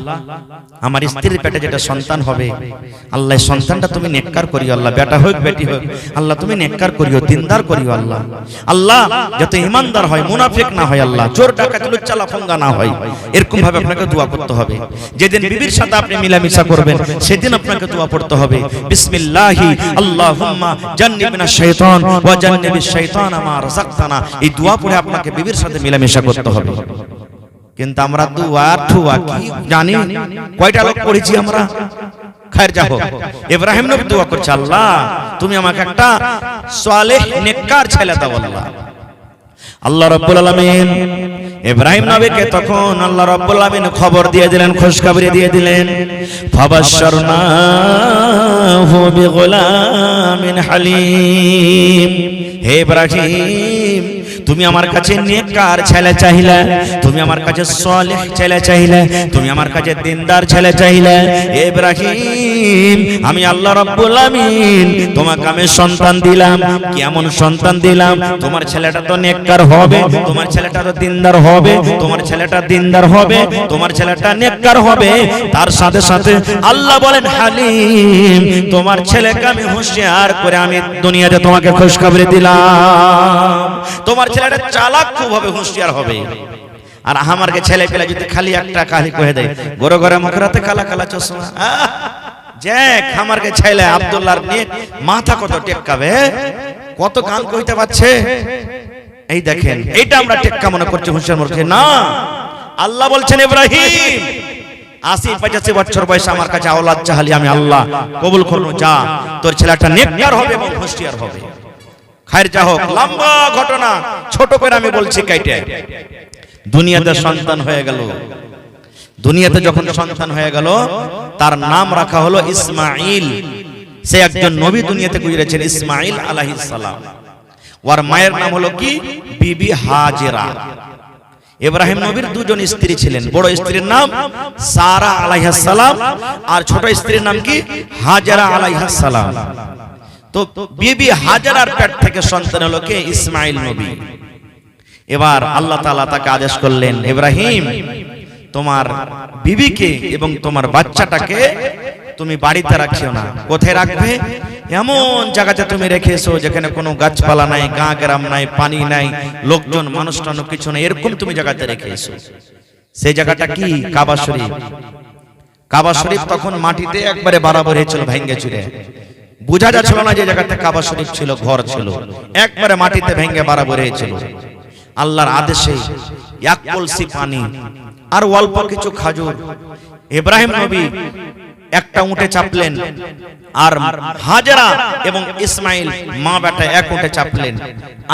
আমার স্ত্রীর পেটে যেটা সন্তান হবে, আল্লাহ সন্তানটা তুমি নেককার করিও, আল্লাহ বেটা হোক বেটি হোক, আল্লাহ তুমি নেককার করিও, দিনদার করিও আল্লাহ। আল্লাহ যাতে ইমানদার হয়, মুনাফিক না হয়, আল্লাহ চোর ডাকাত লুচ্চা লাফাঙ্গা না হয়, এরকম ভাবে আপনাকে দোয়া করতে হবে। যেদিন বিবির সাথে আপনি মিলামিশা করবেন সেদিন আপনাকে দোয়া পড়তে হবে, বিসমিল্লাহি আল্লাহুম্মা জান্নিবনা শাইতান ওয়া জান্নিবিশ শাইতানা মা রাযাকতানা। এই দোয়া পড়ে আপনাকে বিবির সাথে মিলামিশা করতে হবে। কিন্তু আমরা দোয়া ঠুয়া কি জানি, কয়টা লোক পড়েছি আমরা। খায়ের যা হোক, ইব্রাহিম নবী দোয়া করছে, আল্লাহ তুমি আমাকে একটা সালেহ নেককার ছেলে দাও আল্লাহ। আল্লাহ রাব্বুল আলামিন ইব্রাহিম নবীকে তখন আল্লাহ রাব্বুল আলামিন খবর দিয়ে দিলেন, খুশখবরি দিয়ে দিলেন, ফাবাশশারনাহু বিগুলামিন হালিম। হে ইব্রাহিম, তুমি আমার কাছে নেককার ছেলে চাইলে, তুমি আমার কাছে সালেহ ছেলে চাইলে, তুমি আমার কাছে দিনদার ছেলে চাইলে। ইব্রাহিম, আমি আল্লাহ রাব্বুল আমিন তোমাকে আমি সন্তান দিলাম। কেমন সন্তান দিলাম? তোমার ছেলেটা তো নেককার হবে, তোমার ছেলেটা তো দিনদার হবে, তোমার ছেলেটা দিনদার হবে, তোমার ছেলেটা নেককার হবে। তার সাথে সাথে আল্লাহ বলেন, হালিম, তোমার ছেলেকে আমি হুঁশিয়ার করে আমি দুনিয়াতে তোমাকে খুশখবরি দিলাম। তোমার ছেলেটা চালাক খুব হবে, হুঁশিয়ার হবে। আর আমারকে ছেলে পেলে যদি খালি একটা কালি কহে দেয়, গোরে গোরে মুখরাতে কালা কালা চশমা, যে আমারকে ছেলে আব্দুল্লাহর নিয়ে মাথা কত টেক্কাবে, কত গান কইতে পারছে। এই দেখেন, এইটা আমরা টেক্কা মনে করছি, হুঁশিয়ার মনে করছি না। আল্লাহ বলছেন, ইব্রাহিম ৮০-৮৫ বছর বয়সে আমার কাছে আওলাদ চাহালি, আমি আল্লাহ কবুল করব। যা, তোর ছেলেটা নেককার হবে এবং হুঁশিয়ার হবে। খায়ের যা হোক, লম্বা ঘটনা ছোট করে আমি বলছি কাইটে। দুনিয়াতে সন্তান হয়ে গেল। দুনিয়াতে যখন সন্তান হয়ে গেল, তার নাম রাখা হলো ইসমাইল। সে একজন নবী দুনিয়াতে গুজরেছেন, ইসমাইল আলাইহিস সালাম। ওর মায়ের নাম হলো কি? বিবি হাজেরা। ইব্রাহিম নবীর দুজন স্ত্রী ছিলেন। বড় স্ত্রীর নাম সারা আলাইহিস সালাম, আর ছোট স্ত্রীর নাম কি? হাজেরা আলাইহিস সালাম। তো বিবি হাজেরার পেট থেকে সন্তান হলো কে? ইসমাইল নবী। এবার আল্লাহ তাআলা তাকে আদেশ করলেন, ইব্রাহিম, তোমার বিবিকে এবং তোমার বাচ্চাটাকে তুমি বাড়িতে রাখিও না। কোথায় রাখবে? এমন জায়গাতে তুমি রেখেছো যেখানে কোনো গাছপালা নাই, গা গ্রাম নাই, পানি নাই, লোকজন মানুষ টানো কিছু নাই, এরকম তুমি জায়গাতে রেখেছো। সেই জায়গাটা কি? কাবা শরীফ। কাবা শরীফ তখন মাটিতে একবারে বরাবর হয়েছিল, ভেঙে চুরে বোঝা যাচ্ছিল না যে জায়গাতে কাবা শরীফ ছিল, ঘর ছিল, একবারে মাটিতে ভেঙে বরাবর হয়েছিল। আল্লাহর আদেশে এক কলসি পানি আর অল্প কিছু খাজুর, ইব্রাহিম নবী একটা উটে চাপলেন, আর হাজেরা এবং ইসমাইল মা বেটা এক উটে চাপলেন,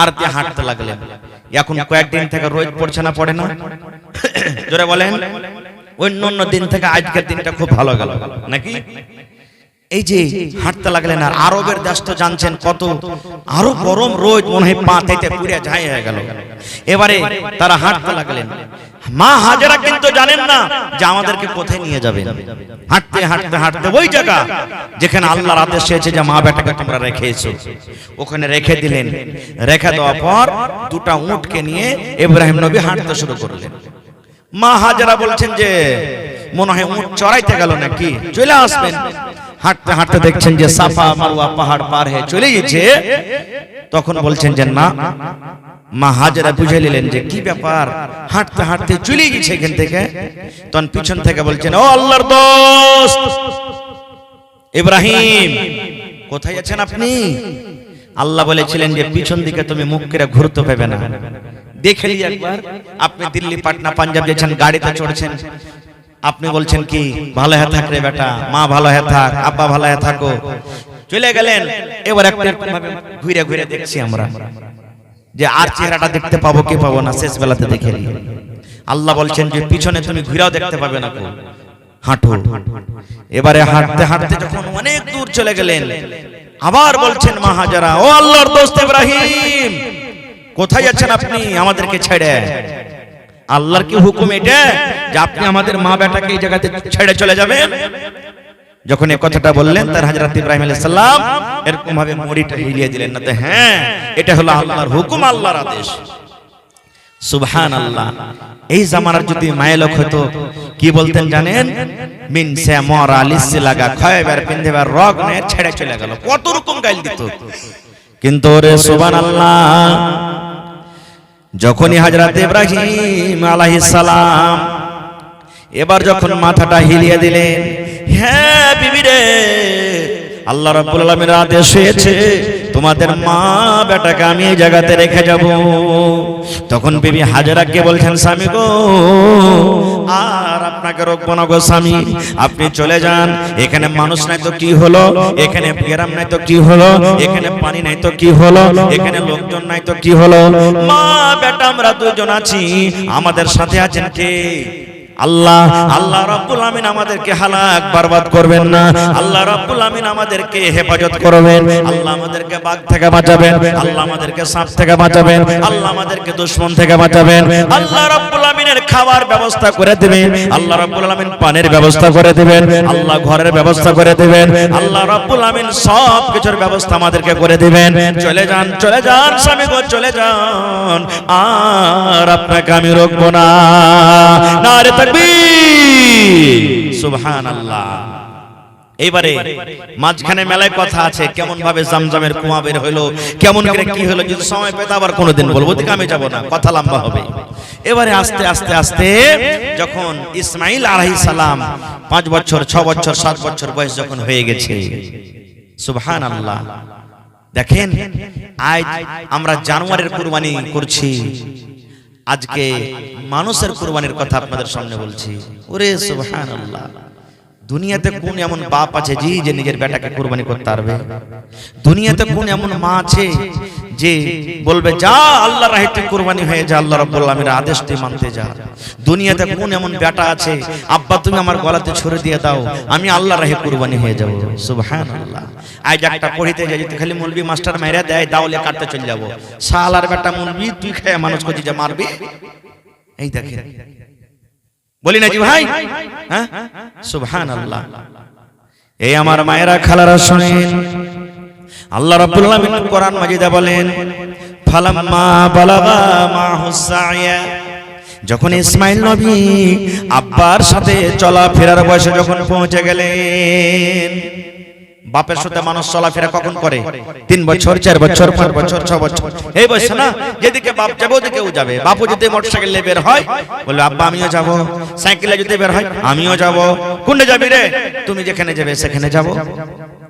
আর তে হাঁটতে লাগলেন। এখন কয়েকদিন থেকে রোদ পড়ছে না, পড়ে না? জোরে বলেন। অন্য দিন থেকে আজকের দিনটা খুব ভালো গেল নাকি? এই যে হাঁটতে লাগলেন, আর আরবের দেশ তো জানছেন কত আরো গরম রোদ, মনে হয় পা থেকে পুড়ে ছাই হয়ে গেল। এবারে তারা হাঁটতে লাগলেন। মা হাজেরা কিন্তু জানেন না যে আমাদেরকে কোথায় নিয়ে যাবেন। হাঁটতে হাঁটতে হাঁটতে ওই জায়গা যেখানে আল্লাহর আদেশ এসেছে যে মা বেটাকে তোমরা রেখে এসো, ওখানে রেখে দিলেন। রেখে দেওয়ার পর দুটা উটকে নিয়ে ইব্রাহিম নবী হাঁটতে শুরু করলেন। মা হাজেরা বলছেন যে মনে হয় উট চড়াইতে গেল নাকি, চলে আসবেন। হাঁটতে হাঁটতে দেখছেন যে সাফা মারওয়া পাহাড় পার হয়ে চলে গেছে। তখন বলছেন যে না, মা হাজেরা বুঝে নিলেন যে কি ব্যাপার, হাঁটতে হাঁটতে চলে গেছে এখান থেকে। তখন পিছন থেকে বলছেন, ও আল্লাহর দোস্ত ইব্রাহিম, কোথায় আছেন আপনি? আল্লাহ বলেছিলেন যে পিছন দিকে তুমি মুখ করে ঘুরতে পাবে না। দেখে নিয়ে একবার, আপনি দিল্লি, পাটনা, পাঞ্জাব যাচ্ছেন, গাড়িতে চড়ছেন, আপনি বলছেন কি ভালো হয়ে থাক রে বেটা, মা ভালো হয়ে থাক, আব্বা ভালো হয়ে থাকো, চলে গেলেন। এবার একটা ঘুরে ঘুরে দেখছি আমরা যে আর চেহারাটা দেখতে পাবো কি পাবো না, শেষ বেলাতে দেখে নিই। আল্লাহ বলছেন যে পিছনে তুমি ঘুরেও দেখতে পাবে না, হাঁটো। এবারে হাঁটতে হাঁটতে যখন অনেক দূর চলে গেলেন, আবার বলছেন মা হাজেরা, ও আল্লাহর দোস্ত ইব্রাহিম, কোথায় যাচ্ছেন আপনি আমাদেরকে ছেড়ে? আল্লাহর কি হুকুম এটা যে আপনি আমাদের মা বেটাকে এই জায়গাতে ছেড়ে চলে যাবেন? যখন এই কথাটা বললেন, তার হযরত ইব্রাহিম আলাইহিস সালাম এরকম ভাবে মুড়িটা হিলিয়ে দিলেন না, হ্যাঁ এটা হলো আল্লাহর হুকুম, আল্লাহর আদেশ। সুবহানাল্লাহ। এই জামানার যদি মায়ের লোক হতো কি বলতেন জানেন? মিন সে মরা লিসি লাগা খয়বার পিন্ধেবার রগ নে ছেড়ে চলে গেল, কত রকম গাইল দিত। কিন্তু রে সুবহানাল্লাহ, যখনই হযরত ইব্রাহিম আলাইহিস সালাম এবার যখন মাথাটা হিলিয়ে দিলেন, হ্যাঁ বিবি রে, আল্লাহ রাব্বুল আলামিনের আদেশ হয়েছে তোমাদের মা বেটাকে আমি এই জায়গাতে রেখে যাব। তখন বিবি হাজেরাকে বলছেন, স্বামী গো, আর আপনাকে রাখবো না গো স্বামী, আপনি চলে যান। এখানে মানুষ নাই তো কি হলো, এখানে গ্রাম নাই তো কি হলো, এখানে পানি নাই তো কি হলো, এখানে লোকজন নাই তো কি হলো, মা বেটা আমরা দুজন আছি, আমাদের সাথে আছেন কে? আল্লাহ। আল্লাহ রাব্বুল আমিন আমাদেরকে হালাক বরবাদ করবেন না, আল্লাহ রাব্বুল আমিন আমাদেরকে হেফাজত করবেন, আল্লাহ আমাদেরকে বাঘ থেকে বাঁচাবেন, আল্লাহ আমাদেরকে সাপ থেকে বাঁচাবেন, আল্লাহ আমাদেরকে দুশমন থেকে বাঁচাবেন, আল্লাহ রাব্বুল আমিনের খাবার ব্যবস্থা করে দিবেন, আল্লাহ রাব্বুল আমিন পানির ব্যবস্থা করে দিবেন, আল্লাহ ঘরের ব্যবস্থা করে দিবেন, আল্লাহ রাব্বুল আমিন সব কিছুর ব্যবস্থা আমাদেরকে করে দিবেন। চলে যান, চলে যান স্বামী গো, চলে যান, আর আপনাকে আমি রাখবো না। নারে তাকবীর, সুবহানাল্লাহ। এইবারে মাঝখানে মেলায় কথা আছে, কেমন ভাবে জামজামের কুয়া বের হলো, কেমন করে কি হলো, যদি সময় পেতে আবার কোনোদিন বলবো, দিকে আমি যাব না, কথা লম্বা হবে। এবারে আস্তে আস্তে আস্তে যখন ইসমাইল আলাইহিস সালাম 5 বছর 6 বছর 7 বছর বয়স যখন হয়ে গেছে, সুবহানাল্লাহ, দেখেন আজ আমরা জানোয়ারের কুরবানি করছি, আজকে মানুষের কুরবানির কথা আপনাদের সামনে বলছি। ওরে সুবহানাল্লাহ, দুনিয়াতে কোন এমন বাপ আছে যে নিজের বেটাকে কুরবানি করতে পারবে? দুনিয়াতে কোন এমন মা আছে যে বলবে যা আল্লাহর রাহে তুই কুরবানি হয়ে যা, আল্লাহ রাব্বুল আমিনের আদেশটি মানতে যা? দুনিয়াতে কোন এমন বেটা আছে, আব্বা তুমি আমার গলাতে ছুরি দিয়ে দাও, আমি আল্লাহর রাহে কুরবানি হয়ে যাব? সুবহানাল্লাহ। আজ একটা পড়িতে যাই, খালি মুলবি মাস্টার মাইরা দেয়, দাওলে কাটতে চলে যাব, শালার বেটা মুলবি তুই খেয়ে মানুষ করছিস যে মারবি। এই দেখেন, বলি না জি ভাই, হ্যাঁ সুবহানাল্লাহ। এই আমার মায়েরা খালারা শুনেন, আল্লাহ রাব্বুল আলামিন কোরআন মাজিদে বলেন, ফালাম্মা বালাগা মাহুস সাইয়া, যখন ইসমাইল নবী আব্বার সাথে চলাফেরার বয়সে যখন পৌঁছে গেলেন, বাপের সাথে মানুষ চলাফেরা কখন করে? 3 বছর 4 বছর 5 বছর 6 বছর, এই বয়স না, যেদিকে বাপ যাবে ওদিকে ও যাবে। বাপু যদি মোটরসাইকেলে বের হয় বলে আব্বা আমিও যাব, সাইকেলে যদি বের হয় আমিও যাব। কোনটা যাবি রে? তুমি যেখানে যাবে সেখানে যাব,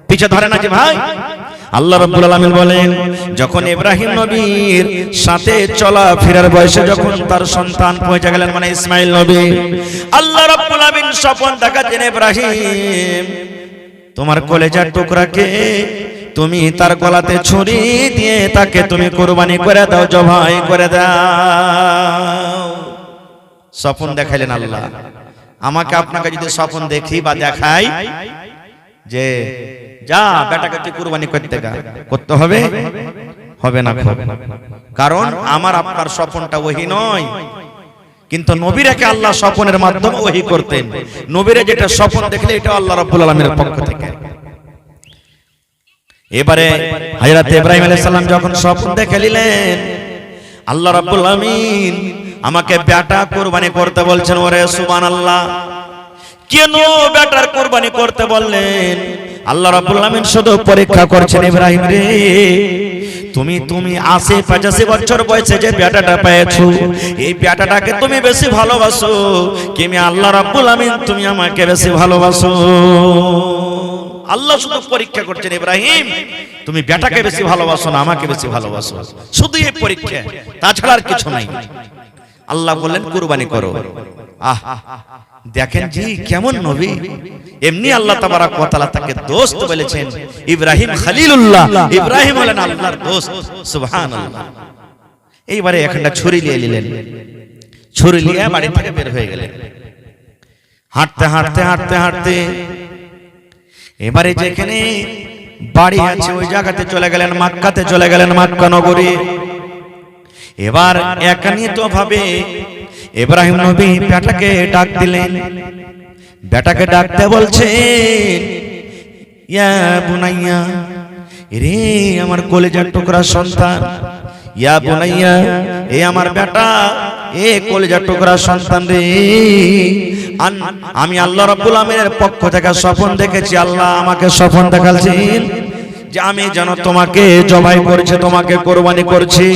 পিছে ধরে না যে ভাই। আল্লাহ রাব্বুল আলামিন বলেন, যখন ইব্রাহিম নবীর সাথে চলাফেরার বয়সে যখন তার সন্তান পৌঁছে গেলেন, মানে ইসমাইল নবী, আল্লাহ রাব্বুল আলামিন স্বপ্ন দেখাচ্ছেন, ইব্রাহিম তোমার কলেজার টুকরাকে তুমি তার গলাতে ছুরি দিয়ে তাকে তুমি কুরবানি করে দাও, জবাই করে দাও। স্বপ্ন দেখাইলেন আল্লাহ। আমাকে আপনাকে যদি স্বপ্ন দেখি বা দেখাই যে যা বেটাকে তুই কুরবানি করতে হবে, হবে না, কারণ আমার আপনার স্বপ্নটা ওহী নয়। কিন্তু নবীরাকে আল্লাহ স্বপ্নের মাধ্যমে ওহী করতেন। নবীরা যেটা স্বপ্ন দেখলে এটা আল্লাহ রাব্বুল আলামিনের পক্ষ থেকে। এবারে হযরত ইব্রাহিম আলাইহিস সালাম যখন স্বপ্ন দেখে নিলেন, আল্লাহ রাব্বুল আলামিন আমাকে বেটা কুরবানি করতে বলছেন। ওরে সুবহানাল্লাহ, কেন বেটার কুরবানি করতে বললেন? আল্লাহ রাব্বুল আলামিন শুধু পরীক্ষা করছেন, ইব্রাহিম রে তুমি 85 বছর বয়সে যে বেটাটা পেয়েছো, এই বেটাটাকে তুমি বেশি ভালোবাসো কি আমি আল্লাহ রাব্বুল আলামিন তুমি আমাকে বেশি ভালোবাসো? আল্লাহ শুধু পরীক্ষা করছেন, ইব্রাহিম তুমি বেটাকে বেশি ভালোবাসো না আমাকে বেশি ভালোবাসো? শুধু এই পরীক্ষা, তাছাড়া আর কিছু নাই। আল্লাহ বললেন কুরবানি করো। আহ দেখেন জি কেমন নবী। এমনি আল্লাহ তাবারাক ওয়া তাআলা তাকে দোস্ত বলেছেন, ইব্রাহিম খলিলুল্লাহ, ইব্রাহিম হলেন আল্লাহর দোস্ত। সুবহানাল্লাহ। এইবারে একটা ছুরি নিয়ে নিলেন, ছুরি নিয়ে বাড়ি থেকে বের হয়ে গেলেন। হাঁটতে হাঁটতে হাঁটতে হাঁটতে এবারে যেখানে বাড়ি আছে ওই জায়গাতে চলে গেলেন, মক্কাতে চলে গেলেন, মক্কা নগরী। এবার একানিত ভাবে ইব্রাহিম নবী বেটাকে ডাক দিলেন। বেটাকে ডাকতে বলছেন, ইয়া বুনাইয়া, রে আমার কলেজার টুকরা সন্তান, ইয়া বুনাইয়া, এ আমার বেটা, এ কলিজা টুকরা সন্তান রে, আমি আল্লাহ রাব্বুল আমিনের পক্ষ থেকে স্বপ্ন দেখেছি। আল্লাহ আমাকে স্বপ্ন দেখাচ্ছেন যে আমি যেন তোমাকে জবাই করছি, তোমাকে কোরবানি করছি।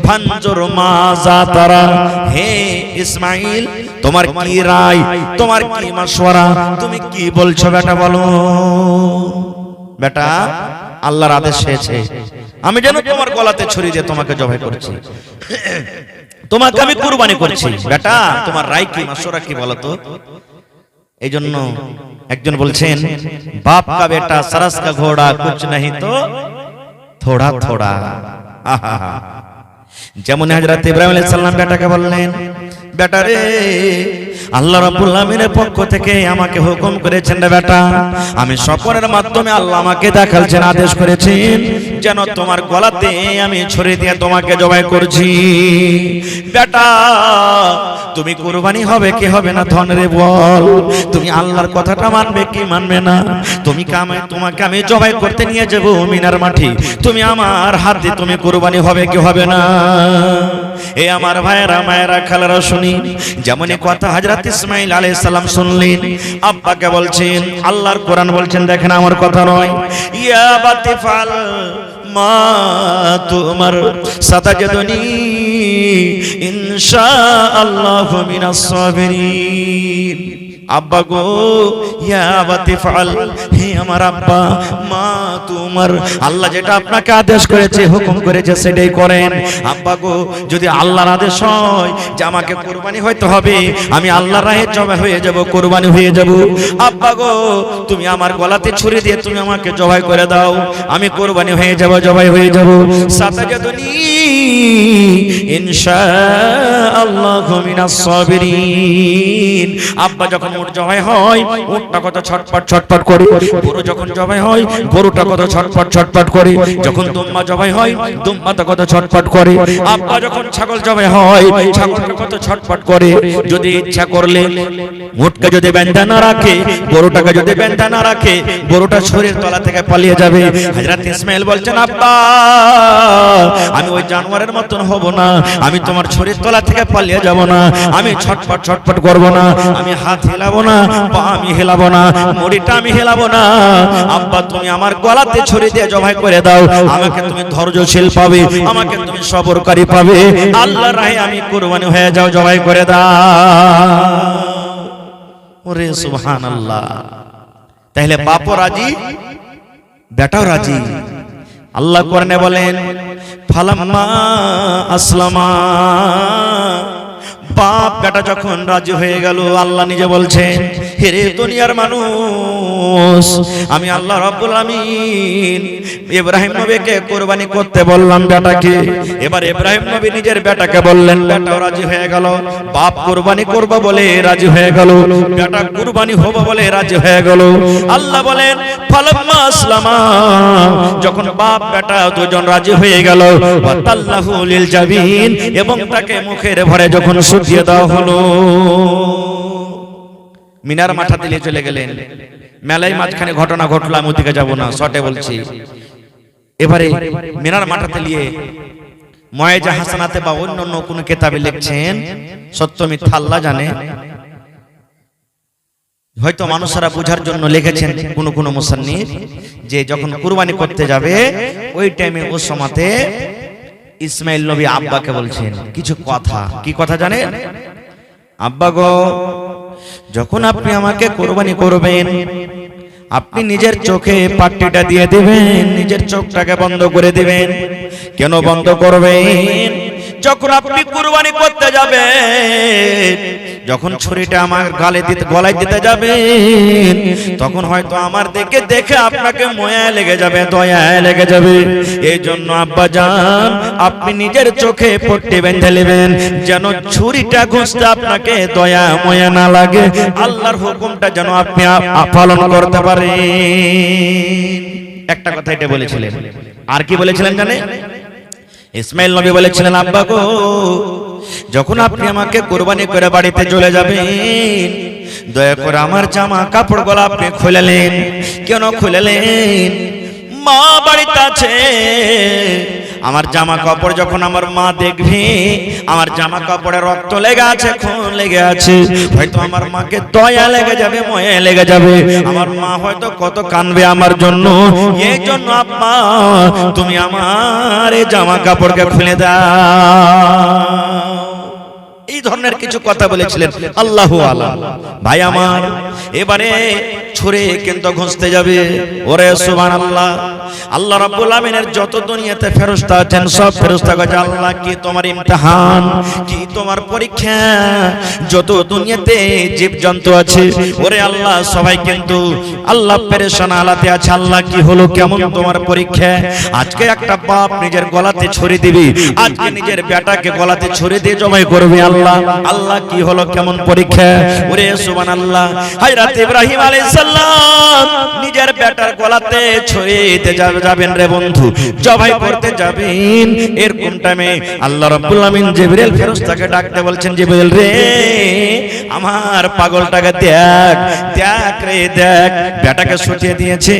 ফানজুর মাজা তারা, হে ইসমাইল, তোমার কি রায়, তোমার কি মাশওয়ারা, তুমি কি বলছো বেটা, বলো বেটা। আল্লাহর আদেশ হয়েছে আমি যেন তোমার গলাতে ছুরি দিয়ে তোমাকে জবাই করছি, তোমাকে আমি কুরবানি করছি। বেটা তোমার রায় কি, মাশওয়ারা কি বলো তো। এই জন্য একজন বলছেন, বাপ কা বেটা সরস কা ঘোড়া, কুছ नहीं তো থোড়া থোড়া। যেমন হযরত ইব্রাহিম আলাইহিস সালাম বেটাকে বললেন, বেটা রে, আল্লাহ রাব্বুল আমিনের পক্ষ থেকে আমাকে হুকুম করেছেন রে বেটা, আমি স্বপ্নের মাধ্যমে আল্লাহ আমাকে দেখাচ্ছেন, আদেশ করেছেন যেন তোমার গলাতে আমি ছুরি দিয়ে তোমাকে জবাই করছি। বেটা তুমি কুরবানি হবে কি হবে না, ধন রে বল, তুমি আল্লাহর কথাটা মানবে কি মানবে না। তোমাকে আমি জবাই করতে নিয়ে যাব মিনার মাঠে, তুমি আমার হাত দিয়ে তুমি কুরবানি হবে কি হবে না। এ আমার ভাইয়েরা মায়েরা খালারা শুনি, যেমনই কথা হযরত ইসমাঈল আলাইহিস সালাম শুনলেন, আব্বাকে বলছেন, আল্লাহর কোরআন বলছেন, দেখেন আমার কথা নয়, ইয়া বাতিফাল মা তুমার সাতাজদুনি ইনশাআল্লাহু মিনাস সাবিরিন। আব্বা গো, ইয়া আবাতি ফাল, হে আমার আব্বা, মা তোমার, আল্লাহ যেটা আপনাকে আদেশ করেছে, হুকুম করেছে, সেটাই করেন। আব্বা গো, যদি আল্লাহর আদেশ হয় যে আমাকে কুরবানি হইতে হবে, আমি আল্লাহর রাহে জবাই হয়ে যাব, কুরবানি হয়ে যাব। আব্বা গো, তুমি আমার গলাতে ছুরি দিয়ে তুমি আমাকে জবাই করে দাও, আমি কুরবানি হয়ে যাব, জবাই হয়ে যাব। সাতাজাদুনি ইনশাআল্লাহু মিনাস সাবিরিন। আব্বা যখন উট জবাই হয়, উটটা কত ছটপট ছটপট করে, গরু যখন জবাই হয়, গরুটা কত ছটপট ছটপট করে, যখন দুম্বা জবাই হয়, দুম্বাটা কত ছটপট করে। আব্বা যখন ছাগল জবাই হয়, ছাগলটা কত ছটপট করে। যদি ইচ্ছা করলে উটকে যদি বেঁধে না রাখে, গরুটাকে যদি বেঁধে না রাখে, গরুটা শরীর তলা থেকে পালিয়ে যাবে। হযরত ইসমাঈল বলছেন, আব্বা আমি ওই জানোয়ারের মতন হব না, আমি তোমার শরীর তলা থেকে পালিয়ে যাব না, আমি ছটপট ছটপট করব না, আমি হাত হেলাবো না, পা আমি হেলাবো না, মুড়িটা আমি হেলাবো না। আব্বা তুমি আমার গলাতে ছুরি দিয়ে জবাই করে দাও, আমাকে তুমি ধৈর্যশীল পাবে, আমাকে তুমি সবরকারী পাবে, আল্লাহর রাহে আমি কুরবানি হয়ে যাও, জবাই করে দাও। ওরে সুবহানাল্লাহ। তাহলে বাপও রাজি, বেটাও রাজি। আল্লাহ কোরআনে বলেন, ফালাম্মা আসলামা, বাপ বেটা যখন রাজি হয়ে গেল, আল্লাহ নিজে বলছেন, হে দুনিয়ার মানুষ, আমি আল্লাহ রাব্বুল আমিন ইব্রাহিম নবীকে কুরবানি করতে বললাম বেটাকে। এবার ইব্রাহিম নবী নিজের বেটাকে বললেন, বেটাও রাজি হয়ে গেল। বাপ কুরবানি করবে বলে রাজি হয়ে গেল, বেটা কুরবানি হবে বলে রাজি হয়ে গেল। আল্লাহ বলেন, ফালাম্মা আসলামা, যখন বাপ বেটা দুজন রাজি হয়ে গেল, ওয়াতাল্লাহু লিল জাবিন, এবং তাকে মুখের ভরে যখন দিয়ে দেওয়া হলো, মিনার মাথা দিলে চলে গেলেন। মেলায় মাঝখানে ঘটনা ঘটলো, আমি ওদিকে যাবো না, শর্টে বলছি। এবারে মিনার মাথাতে নিয়ে ময়েজা হাসানাতে বা অন্য অন্য কোন কিতাবে লিখছেন, সত্য মিথ্যা আল্লাহ জানে, হয়তো মানুষরা বোঝার জন্য লিখেছেন কোন কোন মুসান্নিফ, যে যখন কুরবানি করতে যাবে ওই টাইমে ওই সময়তে ইসমাইল নবী আব্বাকে বলছেন কিছু কথা। কি কথা জানেন? আব্বা গো, যখন আপনি আমাকে কুরবানি করবেন, আপনি নিজের চোখে পাট্টিটা দিয়ে দিবেন, নিজের চোখটাকে বন্ধ করে দিবেন। কেন বন্ধ করবেন? যখন আপনি কুরবানি করতে যাবেন, যখন ছুরিটা আমার গলায় দিতে যাবেন, তখন হয়তো আমার দেখে আপনাকে মায়া লেগে যাবে, দয়া লেগে যাবে। এই জন্য আব্বা জান, আপনি নিজের চোখে পট্টি বেঁধে নেবেন, যেন ছুরিটা ঘুষতে আপনাকে দয়া মায়া না লাগে, আল্লাহর হুকুমটা যেন আপনি পালন করতে পারেন। একটা কথা এটা বলেছিলেন। আর কি বলেছিলেন জানে? ইসমাইল নবী বলেছিলেন, আব্বা গো, যখন আপনি আমাকে কুরবানি করে বাড়িতে চলে যাবেন, দয়া করে আমার জামা কাপড় গুলো আপনি খুলেলেন। কেন খুলেলেন? মা বাড়িতে আছে, আমার জামা কাপড় যখন আমার মা দেখবে আমার জামা কাপড়ে রক্ত লেগে আছে, খুন লেগে আছে, হয়তো আমার মাকে দয়া লেগে যাবে, ময়া লেগে যাবে, আমার মা হয়তো কত কাঁদবে আমার জন্য। এই জন্য আম্মা তুমি আমার এই জামা কাপড়কে খুলে দাও। এই ধরনের কিছু কথা বলেছিলেন। আল্লাহু আলাম। ভাই আমার, এবারে ছুরে কিন্তু ঘুষতে যাবে। ওরে সুবহানাল্লাহ, আল্লাহ রাব্বুল আমিনের যত দুনিয়াতে ফেরেশতা আছেন সব ফেরেশতা কাছে আল্লাহ কি তোমার ইমতিহান, কি তোমার পরীক্ষা, যত দুনিয়াতে জীবজন্তু আছে ওরে আল্লাহ সবাই কিন্তু আল্লাহ পেরেশান হালাতে আছে। আল্লাহ কি হলো, কেমন তোমার পরীক্ষা? আজকে একটা বাপ নিজের গলাতে ছুরি দিবে, আজকে নিজের বেটাকে গলাতে ছুরি দিয়ে জবাই করবে। আল্লাহ আল্লাহ কি হলো, কেমন পরীক্ষা? ওরে সুবহানাল্লাহ, হযরত ইব্রাহিম আলাইহিস সালাম নিজের বেটার গলাতে ছুরি দিতে যাবেন রে বন্ধু, জবাই করতে যাবেন। এরকম টাইমে আল্লাহ রাব্বুল আমিন জিবরিল ফেরেশতাকে ডাকতে বলছেন, জিবরিল রে আমার পাগলটাকে দেখ, দেখ রে দেখ, বেটাকে শুটিয়ে দিয়েছে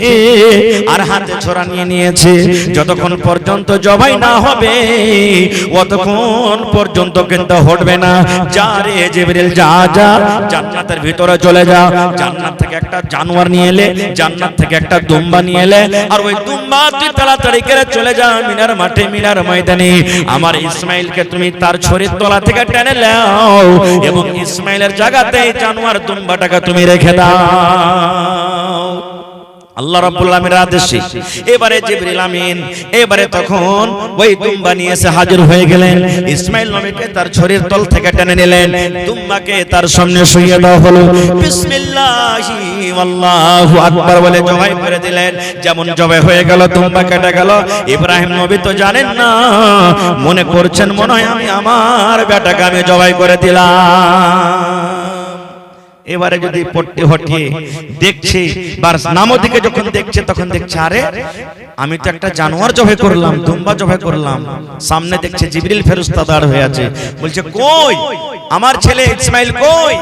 আর হাতে ছোরা নিয়ে নিয়েছে, যতক্ষণ পর্যন্ত জবাই না হবে অতক্ষণ পর্যন্ত কিন্তু হটবে না। যা রে জিবরিল যা যা, জান্নাতের ভিতরে চলে যা, জান্নাত থেকে একটা জানোয়ার নিয়ে এলে, জান্নাত থেকে একটা দুম্বা নিয়ে এলে, আর ওই দুম্বা তুই তাড়াতাড়ি করে চলে যা মিনার মাঠে, মিনার ময়দানে আমার ইসমাইলকে তুমি তার ছড়ির তলা থেকে টেনে নাও এবং ইসমাইলের জায়গাতে জানোয়ার দুম্বাটাকে তুমি রেখে দাও। আল্লাহ রাব্বুল আমিনের আদেশে এবারে জিবরিল আমিন এবারে তখন ওই দুম্বা নিয়ে এসে হাজির হয়ে গেলেন। ইসমাইল নবীকে তার ছড়ির তল থেকে টেনে নিলেন, দুম্বাকে তার সামনে শুইয়ে দেওয়া হলো, বিসমিল্লাহি আল্লাহু আকবার বলে জবাই করে দিলেন। যেমন জবাই হয়ে গেল, দুম্বা কেটে গেল। ইব্রাহিম নবী তো জানেন না, মনে করছেন মনে হয় আমি আমার বেটাকে আমি জবাই করে দিলাম। এবারে যদি পট্টি হটিয়ে দেখছে বা নামো দিকে যখন দেখছে তখন দেখছে আরে আমি তো একটা জানোয়ার জবাই করলাম, দুম্বা জবাই করলাম। সামনে দেখছে জিবরিল ফেরেশতা দাঁড় হয়ে আছে, বলছে কই আমার ছেলে ইসমাইল কই?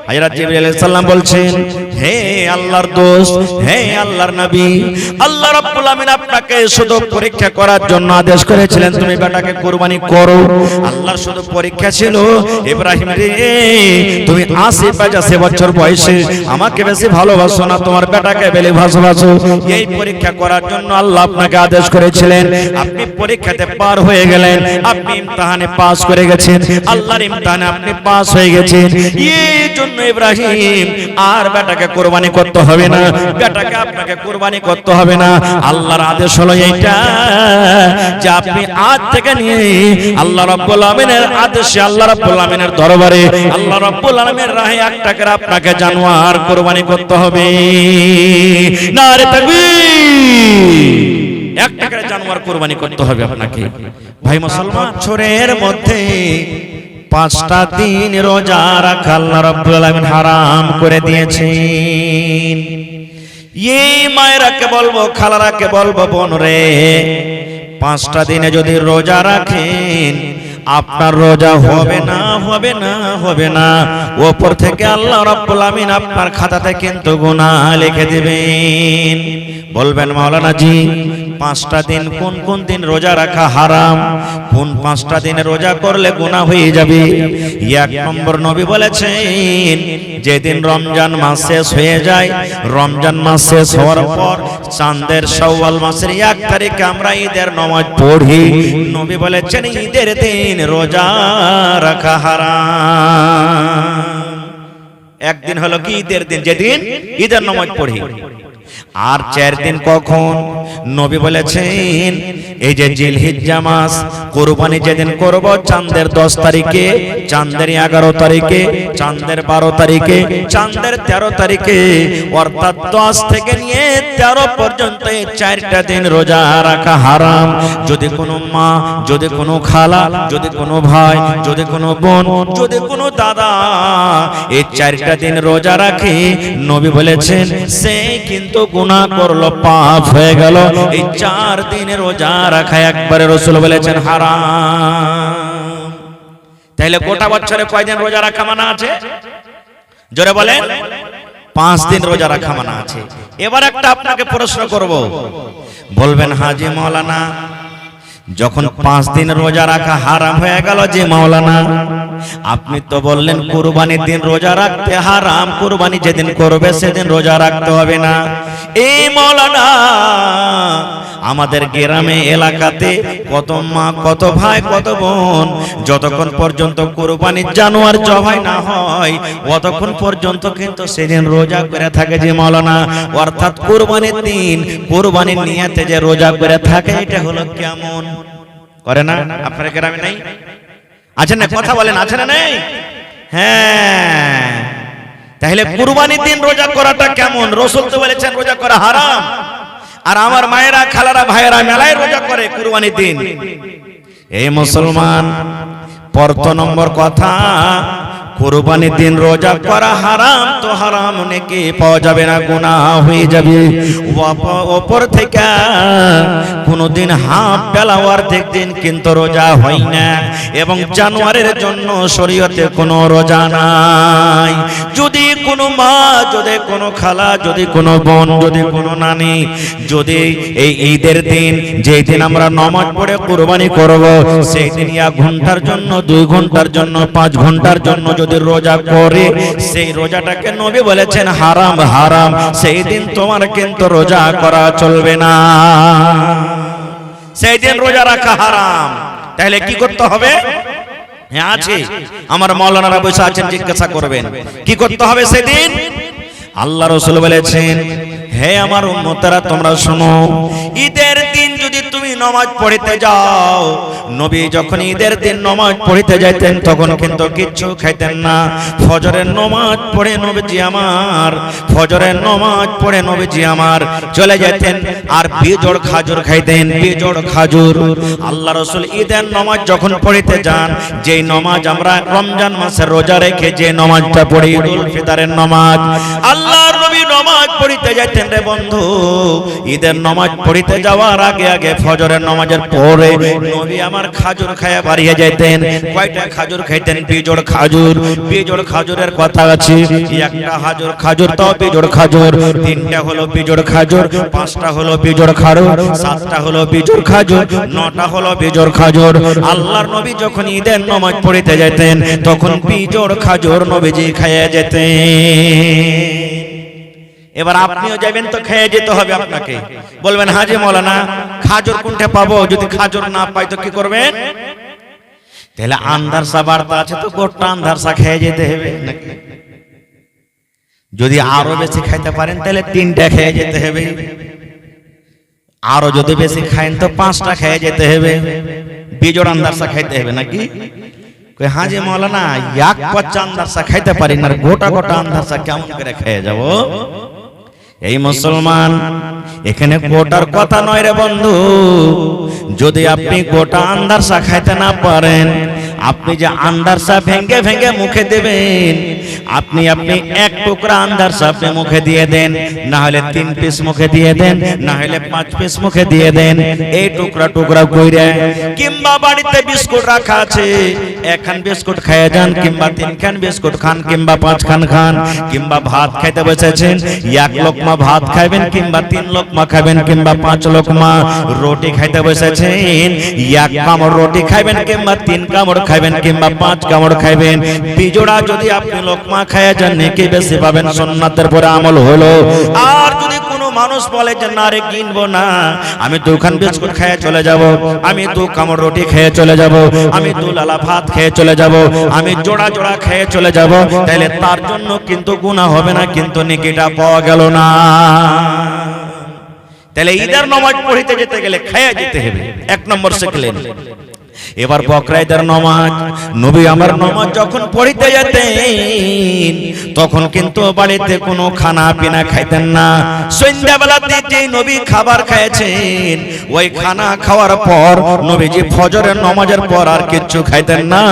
হযরত জিবরিল আলাইহিস সালাম বলছেন, হে আল্লাহর দোস্ত, হে আল্লাহর নবী, আল্লাহ রাব্বুল আমিন আপনাকে শুধু পরীক্ষা করার জন্য আদেশ করেছিলেন তুমি বেটাকে কুরবানি করো। আল্লাহর শুধু পরীক্ষা ছিল ইব্রাহিম রে তুমি ৮০-৮৫ বছর বয়সে আমাকে বেশি ভালোবাসো না তোমার বেটাকে বেশি ভালোবাসো, এই পরীক্ষা করার জন্য আল্লাহ আপনাকে আদেশ করেছিলেন। আপনি পরীক্ষাতে পার হয়ে গেলেন, আপনি ইমতিহানে পাস করে গেছেন, আল্লাহর ইমতিহানে আপনি পাস হয়ে গেছেন। এই জন্য ইব্রাহিম আর বেটাকে কুরবানি করতে হবে না, বেটাকে আপনাকে কুরবানি করতে হবে না। আল্লাহর আদেশ হলো এইটা যে আপনি আজ থেকে নিয়ে আল্লাহ রাব্বুল আমিনের আদেশে, আল্লাহ রাব্বুল আমিনের দরবারে, আল্লাহ রাব্বুল আলামিনের রাহে একটা করে আপনাকে জানোয়ার কুরবানি করতে হবে। নারে তাকবীর, একটা করে জানোয়ার কুরবানি করতে হবে আপনাকে। ভাই মুসলমান, বছরের মধ্যে 5টা দিন রোজা রাখা আল্লাহ রাব্বুল আলামিন হারাম করে দিয়েছেন। এই মায়েরাকে বলবো, খালারাকে বলবো, বোন রে 5টা দিনে যদি রোজা রাখেন আপনার রোজা হবে না, হবে না, হবে না। উপর থেকে আল্লাহ রাব্বুল আমিন আপনার খাতাতে কিন্তু গুনাহ লিখে দিবেন। বলবেন মাওলানা জি 5টা দিন কোন কোন দিন রোজা রাখা হারাম, কোন 5টা দিনে রোজা করলে গুনাহ হয়ে যাবে? 1 নম্বর নবী বলেছেন যেদিন রমজান মাস শেষ হয়ে যায়, রমজান মাস শেষ হওয়ার পর চাঁদের শাওয়াল মাসের 1 তারিখে আমরা ঈদের নামাজ পড়ি। নবী বলেছেন ঈদের দিন রোজা রাখা হারাম। একদিন হলো কি ঈদের দিন, যেদিন ঈদের নামাজ পড়ি। আর 4 দিন কখন? নবী বলেছেন এই যে জিলহিজ্জা মাস, কুরবানি যেদিন করব চাঁদের 10 তারিখে, চাঁদের 11 তারিখে, চাঁদের 12 তারিখে, চাঁদের 13 তারিখে, অর্থাৎ 10 থেকে নিয়ে 13 পর্যন্ত এই 4টা দিন রোজা রাখা হারাম। যদি কোনো মা, যদি কোনো খালা, যদি কোনো ভাই, যদি কোনো বোন, যদি কোনো দাদা এই 4টা দিন রোজা রাখে, নবী বলেছেন সে কিন্তু গুনাহ করলো, পাপ হয়ে গেল। এই 4 দিনের রোজা রাখা একবারে রাসূল বলেছেন হারাম। তাহলে গোটা বছরে কয়দিন রোজা রাখা মানা আছে? জোরে বলেন। 5 দিন রোজা রাখা মানা আছে। এবার একটা আপনাকে প্রশ্ন করব, বলবেন হাজি মাওলানা যখন 5 দিন রোজা রাখা হারাম হয়ে গেল, যে মাওলানা আপনি তো বললেন কুরবানির দিন রোজা রাখতে হারাম, কুরবানি যেদিন করবে সেদিন রোজা রাখতে হবে না। এই মাওলানা আমাদের গ্রামে এলাকাতে কত মা, কত ভাই, কত বোন যতক্ষণ পর্যন্ত কুরবানির জানোয়ার জবাই না হয় ততক্ষণ পর্যন্ত কিন্তু সেদিন রোজা করে থাকে যে মাওলানা। অর্থাৎ কুরবানির দিন কুরবানির নিয়তে যে রোজা করে থাকে, এটা হলো কেমন করে না? আপনার গ্রামে নাই? আছেন না? কথা বলেন, আছে না নেই? হ্যাঁ, তাহলে কুরবানির দিন রোজা করাটা কেমন? রাসূল তো বলেছেন রোজা করা হারাম, আর আমার মায়েরা, খালারা, ভাইয়েরা মেলায় রোজা করে কুরবানির দিন। এই মুসলমান, প্রথম নম্বর কথা, কুরবানির দিন রোজা করা হারাম, তো হারাম নাকি পাওয়া যাবে না, গুনাহ হয়ে যাবে। ওপর থেকে কোনদিন হাফ বেলা অর্ধেক দিন কিন্তু রোজা হয় না, এবং জানোয়ারের জন্য শরীয়তে কোনো রোজা নাই। যদি কোনো মা, যদি কোনো খালা, যদি কোনো বোন, যদি কোনো নানি, যদি এই ঈদের দিন, যেই দিন আমরা নামাজ পড়ে কুরবানি করব, সেই দিন 1 ঘন্টার জন্য, 2 ঘন্টার জন্য, 5 ঘন্টার জন্য যদি রোজা করে, সেই রোজাটাকে নবী বলেছেন হারাম, হারাম। সেই দিন তোমার কিন্তু রোজা করা চলবে না, সেই দিন রোজা রাখা হারাম। তাহলে কি করতে হবে? হ্যাঁ আছে, আমার মাওলানারা বসে আছেন, জিজ্ঞাসা করবেন কি করতে হবে সেদিন। আল্লাহ রাসূল বলেছেন, হে আমার উম্মতেরা তোমরা শোনো, ঈদের দিন যদি তুমি নামাজ পড়তে যাও, নবী যখন ঈদের দিন নামাজ পড়তে যাইতেন তখন কিন্তু কিচ্ছু খাইতেন না। ফজরের নামাজ পড়ে নবীজি আমার, ফজরের নামাজ পড়ে নবীজি আমার চলে যেতেন, আর বিজোড় খাজুর খাইতেন, বিজোড় খাজুর। আল্লাহ রাসূল ঈদের নামাজ যখন পড়তে যান, যেই নামাজ আমরা রমজান মাসে রোজা রেখে যে নামাজটা পড়ি, ঈদুল ফিতরের নামাজ, আল্লাহর নবী নামাজ পড়তে যাইতেন রে বন্ধু। ঈদের নামাজ পড়তে যাওয়ার আগে আগে ফজরের নামাজের পরে নবী আমার খাজুর খায়া বাড়িয়ে যাইতেন। কয়টা খাজুর খাইতেন? বিজোড় খাজুর। বিজোড় খাজুরের কথা আছে, একটা হাজুর খাজুর তো বিজোড় খাজুর, 3টা হলো বিজোড় খাজুর, 5টা হলো বিজোড় খাজুর, 7টা হলো বিজোড় খাজুর, 9টা হলো বিজোড় খাজুর। আল্লাহর নবী যখন ঈদের নামাজ পড়তে যাইতেন তখন বিজোড় খাজুর নবীজি খাইয়া যেতেন। এবার আপনিও যাবেন তো খেয়ে যেতে হবে আপনাকে। বলবেন হাজি মাওলানা খাজুর কোনটা পাবো? যদি খাজুর না পাই তো কি করবেন? তাহলে আন্দারসা বার্তা আছে তো গোটা আন্দারসা খেয়ে যেতে হবে নাকি? যদি আরো বেশি খাইতে পারেন তাহলে 3টা খেয়ে যেতে হবে, আরো যদি বেশি খাইন তো 5টা খেয়ে যেতে হবে, বিজোড় আন্দারসা খাইতে হবে নাকি? হাজি মাওলানা 1 আন্দারসা খাইতে পারি না, গোটা গোটা আন্দারসা কেমন করে খেয়ে যাব? এই মুসলমান, এখানে গোটার কথা নয় রে বন্ধু। যদি আপনি গোটা আন্দারসা খাইতে না পারেন, আপনি যে আন্দারসা ভেঙ্গে ভেঙ্গে মুখে দেবেন, আপনি 1 টুকরা আন্দারসা আপনি মুখে দিয়ে দেন, না হলে 3 পিস মুখে দিয়ে দেন, না হলে 5 পিস মুখে দিয়ে দেন, এই টুকরা টুকরা কইরা। কিংবা বাড়িতে বিস্কুট রাখা আছে, 1 খান বিস্কুট খেয়ে যান, কিংবা 3 খান বিস্কুট খান, কিংবা 5 খান খান। কিংবা ভাত খাইতে বসেছেন, 1 লোকমা ভাত খাবেন, কিংবা 3 লোকমা খাবেন, কিংবা 5 লোকমা। রুটি খাইতে বসেছেন, 1 কামড় রুটি খাবেন, কিংবা 3 কামড় খাবেন, কিংবা 5 কামড় খাবেন। বিজোড়া যদি আপনি লোকমা খায়া যান নেকি বেশি পাবেন, সুন্নাতের পরে আমল হলো। আর যদি কোনো মানুষ বলে যে না রে কিনবো না, আমি 2 খান বিস্কুট খেয়ে চলে যাব, আমি 2 কামড় রুটি খেয়ে চলে যাব, আমি 2 লালা ভাত খেয়ে চলে যাব, আমি জোড়া জোড়া খেয়ে চলে যাব, তাহলে তার জন্য কিন্তু গুনাহ হবে না, কিন্তু নেকিটা পাওয়া গেল না। তাহলে ঈদের নামাজ পড়তে যেতে গেলে খেয়ে যেতে হবে, 1 নম্বর শিখলেন। এবার বকরা ঈদের নামাজ, নবী আমার নামাজ যখন পড়তে যেতেন তখন কিন্তু বাড়িতে কোনো খানা পিনা খাইতেন না। সন্ধ্যাবেলাতে যে নবী খাবার খাইছেন, ওই খানা খাওয়ার পর নবীজি ফজরের নামাজের পর আর কিচ্ছু খাইতেন না।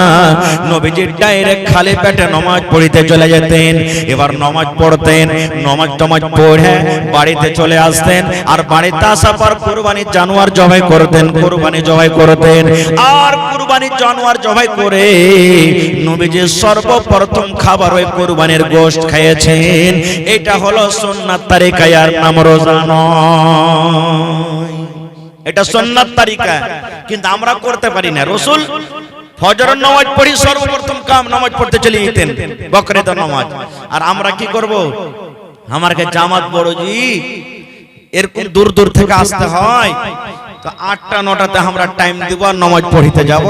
নবীজি ডাইরেক্ট খালি পেটে নামাজ পড়তে চলে যেতেন। এবার নামাজ পড়তেন, নামাজ পড়ে বাড়িতে চলে আসতেন, আর বাড়িতে আসার পর কুরবানির জানোয়ার জবাই করতেন, কুরবানি জবাই করতেন। আর কুরবানির জানোয়ার জবাই করে নবীজি সর্বপ্রথম খাবার ওই কুরবানির গোশত খেয়েছেন। এটা হলো সুন্নাত তরিকা, আর নাম রোজা নয়। এটা সুন্নাত তরিকা, কিন্তু আমরা করতে পারি না। রাসূল ফজরের নামাজ পড়ি সর্বপ্রথম কাম নামাজ পড়তে চলে যেতেন, বকরিদের নামাজ। আর আমরা কি করব? আমারকে জামাত বড়জি এরকম দূর দূর থেকে আসতে হয়, তো 8টা 9টাতে আমরা টাইম দিব আর নামাজ পড়িতে যাব।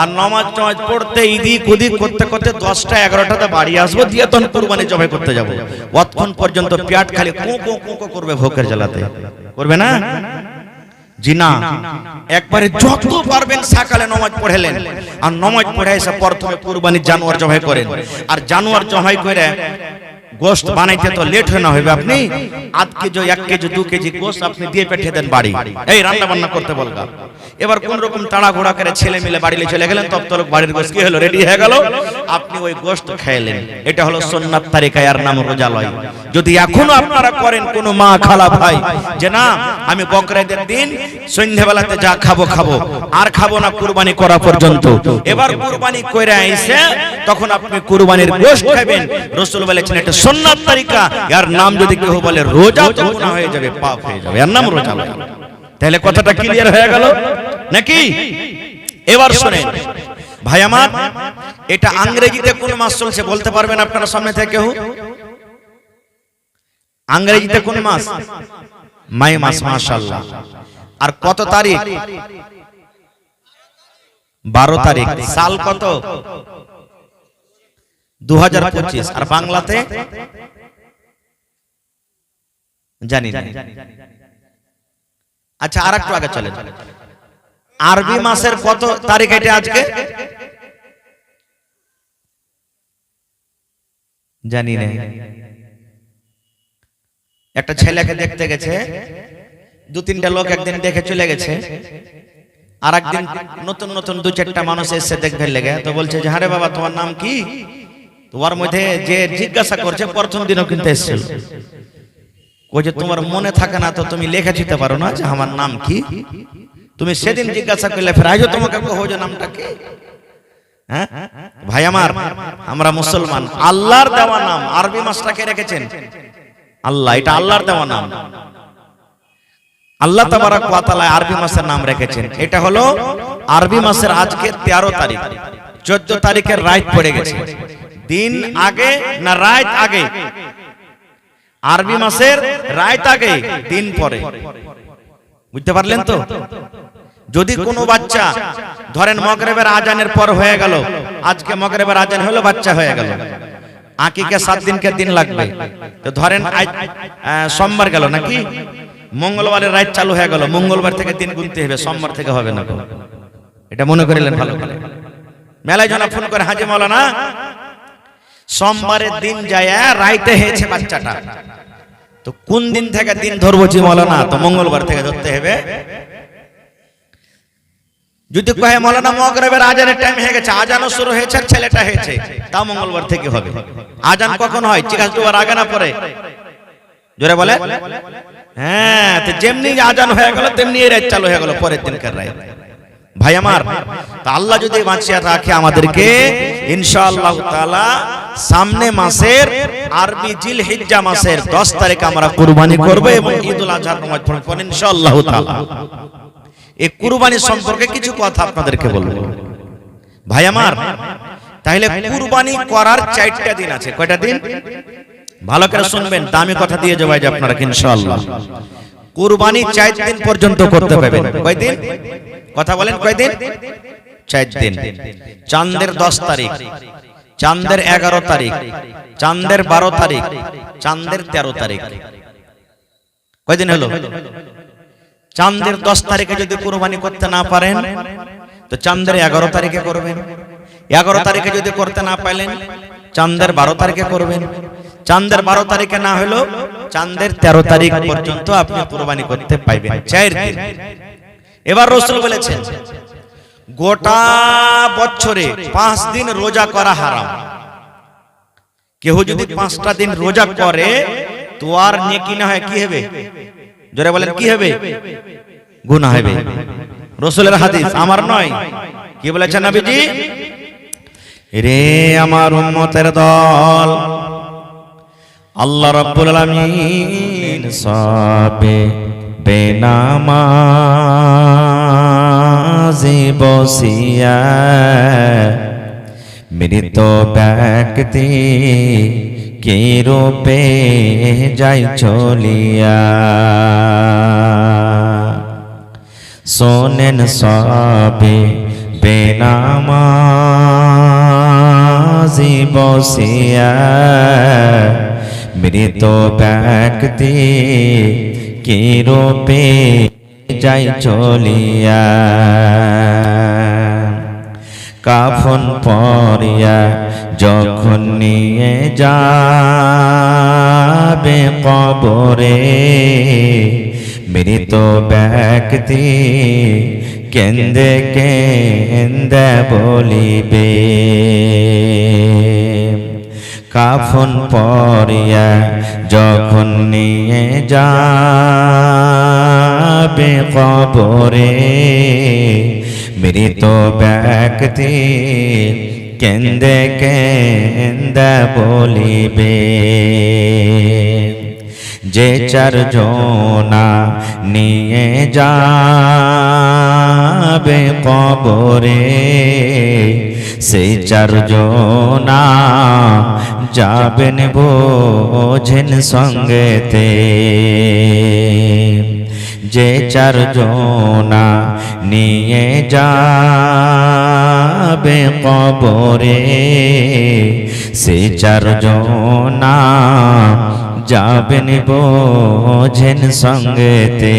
আর নামাজ পড়তে ইদিক উদিক করতে করতে 10টা 11টাতে বাড়ি আসবো, দিয়ে তখন কুরবানি জবাই করতে যাব। অতক্ষণ পর্যন্ত পেট খালি কো কো কো কো করবে ভোকের জ্বালাতে, করবে না? জি না, একবারে যত পারবেন সকালে নামাজ পড়েলেন, আর নামাজ পড়ে এসে প্রথমে কুরবানির জানোয়ার জবাই করেন। আর জানোয়ার জবাই করে গোশত বানাইতে তো লেট হয় না, হবে আপনি আধ কেজি 1 কেজি 2 কেজি গোশত আপনি দিয়ে পাঠিয়ে দেন বাড়ি, এই রান্না বান্না করতে বলগা। এবার কোন রকম তাড়াঘোড়া করে ছেলে মিলে বাড়িতে চলে গেলেন, তব তলক বাড়ির গোশত কি হলো, রেডি হয়ে গেল, আপনি ওই গোশত খাইলেন। এটা হলো সুন্নাত তরিকা, এর নাম রোজা লয়। যদি এখনো আপনারা করেন কোন মা খালা ভাই যে না আমি বকরিদের দিন সন্ধ্যাবেলাতে যা খাবো খাবো আর খাবো না কুরবানি করা পর্যন্ত, এবার কুরবানি কইরা আইছে তখন আপনি কুরবানির গোশত খাবেন। রাসূল বলেছেন এটা সুন্নাত তরিকা, এর নাম যদি কেউ বলে রোজা তো গুনাহ হয়ে যাবে, পাপ হয়ে যাবে, এর নাম রোজা লয়। তাহলে কথাটা ক্লিয়ার হয়ে গেল নাকি? এবার শুনেন ভাই আমার, এটা ইংরেজিতে কোন মাস চলছে বলতে পারবেন আপনারা সামনে থেকে কেউ? ইংরেজিতে কোন মাস? মে মাস, মাশাআল্লাহ। আর কত তারিখ? 12 তারিখ। সাল কত? 2025। আর বাংলাতে জানি না। আচ্ছা আর একটু আগে চলেন, আরবি মাসের কত তারিখ এটা আজকে? জানি না। একটা ছেলেকে দেখতে গেছে, 2-3টা লোক একদিন দেখে চলে গেছে। আর একদিন নতুন নতুন 2-4টা মানুষ এসে দেখবে লেগে, তো বলছে যে আরে বাবা তোমার নাম কি? তোমার মধ্যে যে জিজ্ঞাসা করছে প্রথম দিনও কিন্তু এসেছিল, ওই যে তোমার মনে থাকে না তো তুমি লেখা দিতে পারো না যে আমার নাম কি? তুমি সেদিন জিজ্ঞাসা করলে ফের আজও তোমাকে কহো যে নামটা কি? হ্যাঁ ভাই আমার, আমরা মুসলমান, আল্লাহর দেওয়া নাম। আরবি মাসটাকে রেখেছেন আল্লাহ, এটা আল্লাহর দেওয়া নাম। আল্লাহ তাবারক ওয়া তাআলা আরবি মাসের নাম রেখেছেন। এটা হলো আরবি মাসের আজকে 13 তারিখ, 14 তারিখের রাত পড়ে গেছে। দিন আগে না রাত আগে? আরবি মাসের রাত আগে, দিন পরে। বুঝতে পারলেন তো? যদি কোনো বাচ্চা ধরেন মাগরিবের আজানের পর হয়ে গেল, আজকে মাগরিবের আজান হলো, বাচ্চা হয়ে গেল, আকিকা 7 দিনকে দিন লাগবে। তো ধরেন আজ সোমবার গেল নাকি, মঙ্গলবারের রাত চালু হয়ে গেল, মঙ্গলবার থেকে দিন গুনতে হবে, সোমবার থেকে হবে না। এটা মনে করিলেন ভালো করে। মেলায় জনা ফোন করে হাজি মাওলানা সোমবারের দিন যায় রাইতে হয়েছে বাচ্চাটা, তো কোন দিন থেকে দিন ধরবো জি মাওলানা? তো মঙ্গলবার থেকে ধরতে হবে। যদি কহে মাওলানা মাগরিবের আজানের টাইম হয়ে গেছে, আজানও শুরু হয়েছে আর ছেলেটা হয়েছে, তা মঙ্গলবার থেকে হবে। আজান কখন হয়? ঠিক আছে, দুবার আগে না পরে? জোরে বলে। হ্যাঁ, তো যেমনি আজান হয়ে গেল তেমনি এই রাত চালু হয়ে গেল, পরের দিনকার রাত। ভাই আমার, তো আল্লাহ যদি বাঁচিয়ে রাখে আমাদেরকে, ইনশাআল্লাহ তাআলা সামনে মাসের আরবি জিলহিজ্জা মাসের 10 তারিখে আমরা কুরবানি করব এবং ঈদুল আজহার নামাজ পড়ব ইনশাআল্লাহ তাআলা। এই কুরবানি সম্পর্কে কিছু কথা আপনাদেরকে বলবো ভাই আমার। তাহলে কুরবানি করার 4টা দিন আছে। কয়টা দিন? ভালো করে শুনবেন, দামি কথা দিয়ে যাবে যে আপনারা ইনশাআল্লাহ। কুরবানি 4 দিন পর্যন্ত করতে পারবেন। কয় দিন? কথা বলেন, কয় দিন? 4 দিন। চাঁদের 10 তারিখ, চাঁদের 11 তারিখ, চাঁদের 12 তারিখ, চাঁদের 13 তারিখ। কয় দিন হলো? চাঁদের 10 তারিখে যদি কুরবানি করতে না পারেন তো চাঁদের 11 তারিখে করবেন। 11 তারিখে যদি করতে না পারলেন চাঁদের 12 তারিখে করবেন। চাঁদের 12 তারিখে না হলো চাঁদের 13 তারিখ পর্যন্ত আপনি কুরবানি করতে পারবেন, 4 দিন। এবার রাসূল বলেছেন গোটা বছরে 5 দিন রোজা করা হারাম। কেউ যদি 5টা দিন রোজা করে তো আর নেকি না হয় কি হবে? জোরে বলেন কি হবে? গুনাহ হবে। রাসূলের হাদিস, আমার নয়। কি বলেছেন নবীজি? রে আমার উম্মতের দল, আল্লাহ রাব্বুল আলামিন সবে বেনামাজি বসিয়া মৃত ব্যক্তি কি রূপে যাই চলিয়া শোনেন সবে বেনামাজি বসিয়া মৃত ব্যক্তি কি রূপে যাই চলিয়া কাফন পরিয়া যখন নিয়ে যাবে কবরে মৃত ব্যক্তি কেন্দে কেন্দে বলিবে কাফন পরিয়া যখন নিয়ে যাবে কবরে মৃত ব্যক্তি কেন্দে কেন্দে বলিবে যে চারজনা নিয়ে যাবে কবরে সেই চারজনা যাবেন বোঝেন সঙ্গেতে যে চারজনা নিয়ে যাবে কবরে সেই চারজনা যাবেন বোঝেন সঙ্গেতে